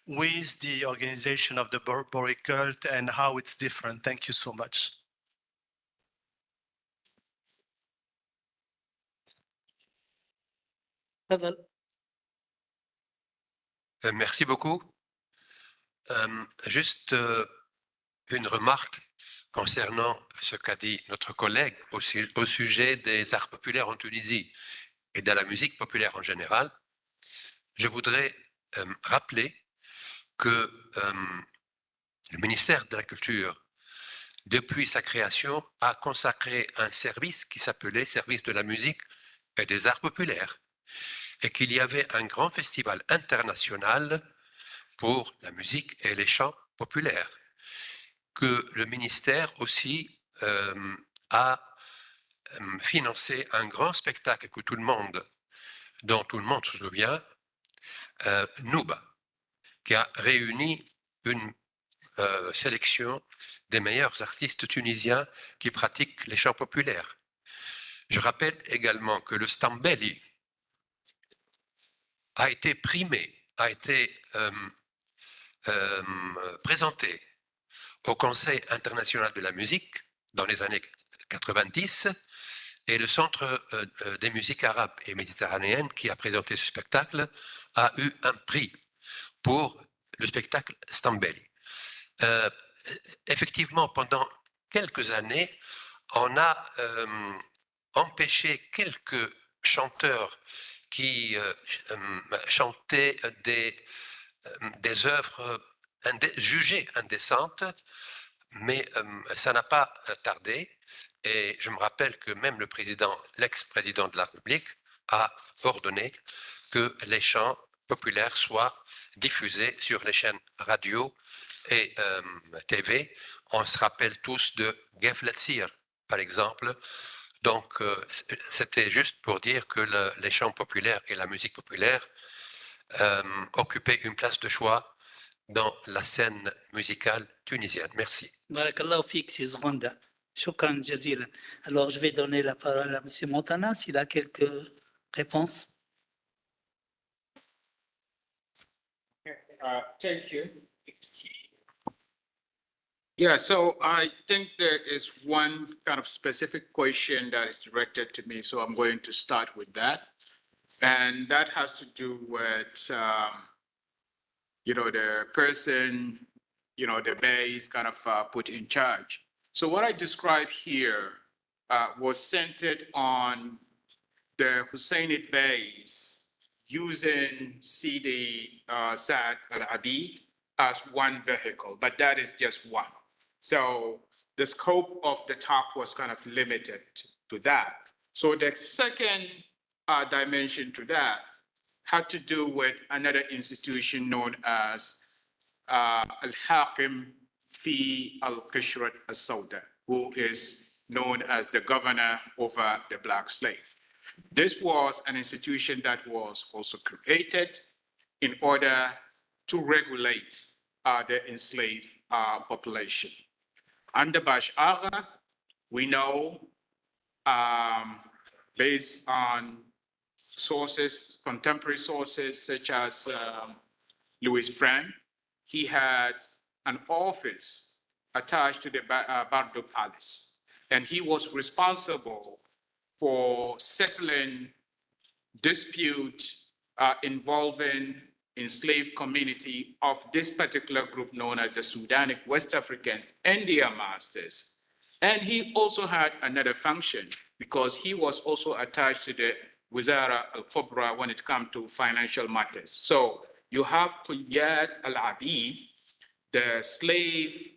with the organization of the Berberi cult and how it's different? Thank you so much. Merci beaucoup. Juste une remarque concernant ce qu'a dit notre collègue au sujet des arts populaires en Tunisie et de la musique populaire en général. Je voudrais rappeler que le ministère de la Culture, depuis sa création, a consacré un service qui s'appelait Service de la musique et des arts populaires, et qu'il y avait un grand festival international pour la musique et les chants populaires, que le ministère aussi a financé un grand spectacle que dont tout le monde se souvient, Nouba, qui a réuni une sélection des meilleurs artistes tunisiens qui pratiquent les chants populaires. Je rappelle également que le Stambeli a été primé, a été présenté au Conseil international de la musique dans les années 90, et le Centre des musiques arabes et méditerranéennes qui a présenté ce spectacle a eu un prix pour le spectacle Stambeli. Effectivement, pendant quelques années, on a empêché quelques chanteurs qui chantaient des œuvres jugées indécentes, mais ça n'a pas tardé. Et je me rappelle que même l'ex-président de la République a ordonné que les chants populaires soient diffusés sur les chaînes radio et TV. On se rappelle tous de Gefletzir, par exemple. Donc, c'était juste pour dire que les chants populaires et la musique populaire occupaient une place de choix dans la scène musicale tunisienne. Merci. Barakallahu fik, c'est Zranda. Shukran jazilan. Alors, je vais donner la parole à M. Montana s'il a quelques réponses. Thank you. Yeah, so I think there is one kind of specific question that is directed to me, so I'm going to start with that. And that has to do with, the person, the base kind of put in charge. So what I described here was centered on the Husseinid base using Sidi Saad al-Abid as one vehicle, but that is just one. So the scope of the talk was kind of limited to that. So the second dimension to that had to do with another institution known as al-Hikma fi al-Qishrat al-Sauda, who is known as the governor over the black slave. This was an institution that was also created in order to regulate the enslaved population. Under Bash Agha, we know, based on sources, contemporary sources such as Louis Frank, he had an office attached to the Bardo Palace, and he was responsible for settling disputes involving enslaved community of this particular group known as the Sudanic West Africans and their masters. And he also had another function because he was also attached to the Wizara al-Kubra when it comes to financial matters. So you have Kulyat al-Abid, the slave,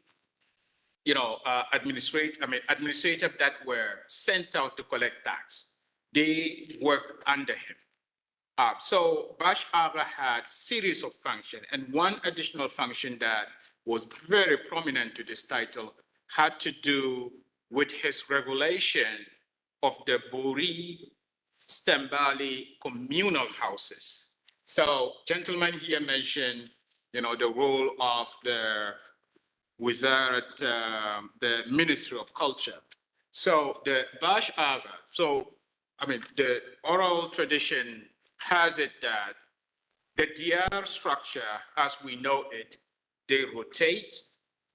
administrative that were sent out to collect tax. They worked under him. So Bash Aga had series of functions, and one additional function that was very prominent to this title had to do with his regulation of the Buri Stambeli communal houses. So gentlemen here mentioned, the role of the Wizarat, the Ministry of Culture. So the Bash Aga, the oral tradition has it that the DR structure, as we know it, they rotate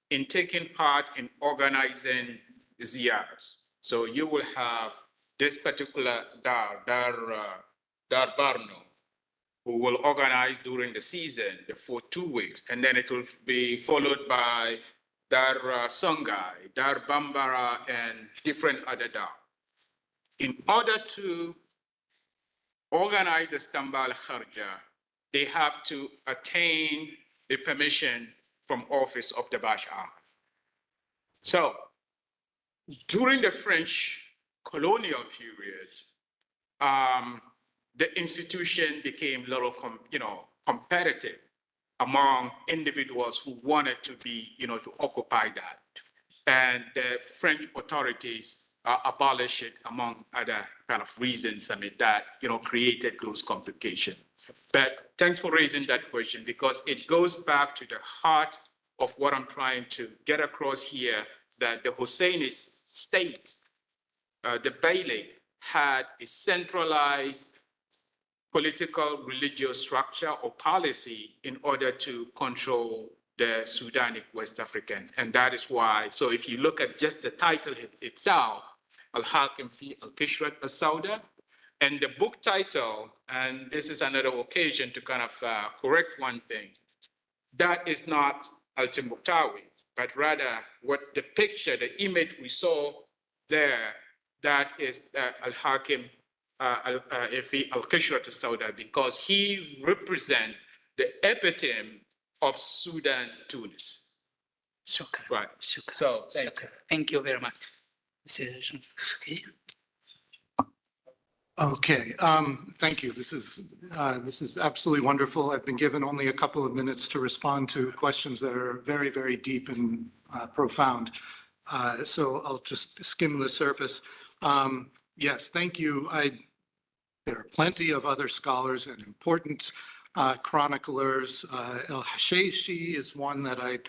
in taking part in organizing ziyars. So you will have this particular Dar Barno, who will organize during the season for 2 weeks, and then it will be followed by Dar Songhai, Dar Bambara, and different other Dar. In order to organize the Stambal Kharja, they have to attain a permission from office of the Bashar. So during the French colonial period, the institution became a little, competitive among individuals who wanted to be, to occupy that. And the French authorities abolished it, among other kind of reasons, that, created those complications. But thanks for raising that question, because it goes back to the heart of what I'm trying to get across here, that the Husseini state, the Beylik, had a centralized political religious structure or policy in order to control the Sudanic West Africans. And that is why, so if you look at just the title itself, al-Hakim fi al-Kishrat al-Sauda, and the book title, and this is another occasion to kind of correct one thing, that is not al-Timbuktawi, but rather what the picture, the image we saw there, that is al-Hakim fi al-Kishrat al-Sauda, because he represents the epitome of Sudan, Tunis. Shukran. Right. Shukran. So Thank you very much. Okay, thank you. This is absolutely wonderful. I've been given only a couple of minutes to respond to questions that are very, very deep and profound. So I'll just skim the surface. Yes, thank you. There are plenty of other scholars and important chroniclers. El-Hasheishi is one that I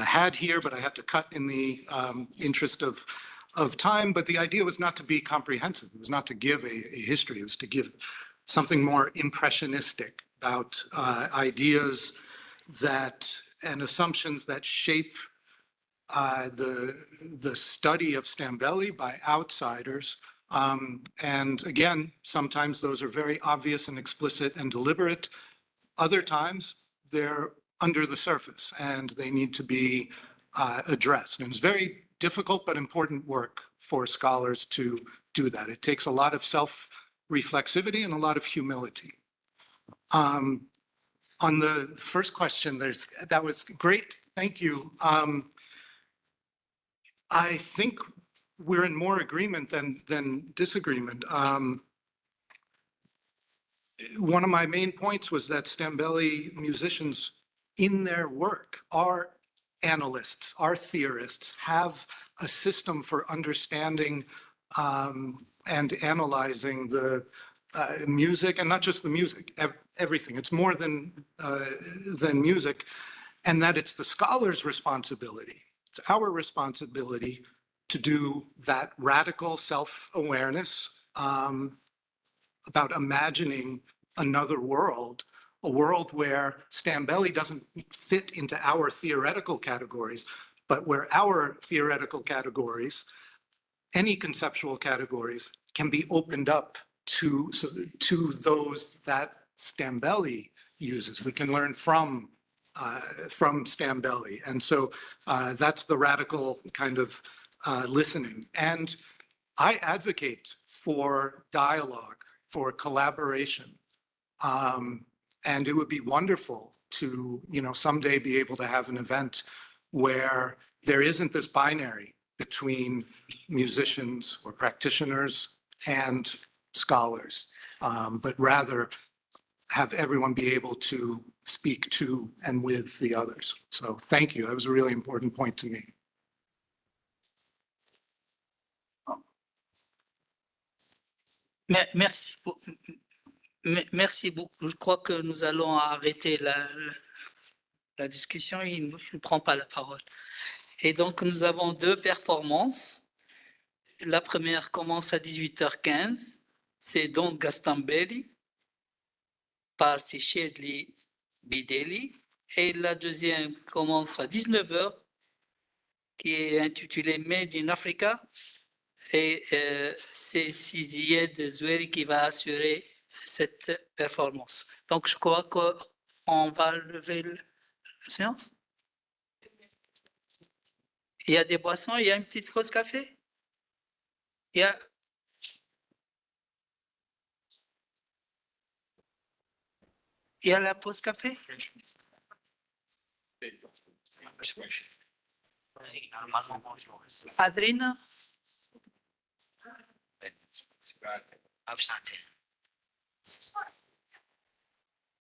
had here, but I had to cut in the interest of time. But the idea was not to be comprehensive. It was not to give a history. It was to give something more impressionistic about ideas that and assumptions that shape the study of Stambeli by outsiders. And again, sometimes those are very obvious and explicit and deliberate. Other times they're under the surface and they need to be addressed. And it's very difficult but important work for scholars to do that. It takes a lot of self-reflexivity and a lot of humility. On the first question, that was great. Thank you. I think we're in more agreement than disagreement. One of my main points was that Stambeli musicians in their work are analysts, are theorists, have a system for understanding and analyzing the music, and not just the music, everything. It's more than music, and that it's the scholar's responsibility. It's our responsibility to do that radical self-awareness about imagining another world, a world where Stambeli doesn't fit into our theoretical categories, but where our theoretical categories, any conceptual categories, can be opened up to those that Stambeli uses. We can learn from Stambeli. And so that's the radical kind of listening. And I advocate for dialogue, for collaboration. And it would be wonderful to, someday be able to have an event where there isn't this binary between musicians or practitioners and scholars, but rather have everyone be able to speak to and with the others. So thank you. That was a really important point to me. Merci. Merci beaucoup. Je crois que nous allons arrêter la discussion. Il ne prend pas la parole. Et donc, nous avons deux performances. La première commence à 18h15. C'est donc Stambeli par Shedli Bideli. Et la deuxième commence à 19h, qui est intitulée Made in Africa. Et c'est Ziyed Zoueri qui va assurer cette performance. Donc, je crois qu'on va lever la séance. Il y a des boissons, il y a une petite pause café. Il y a la pause café. Adrina. Absente.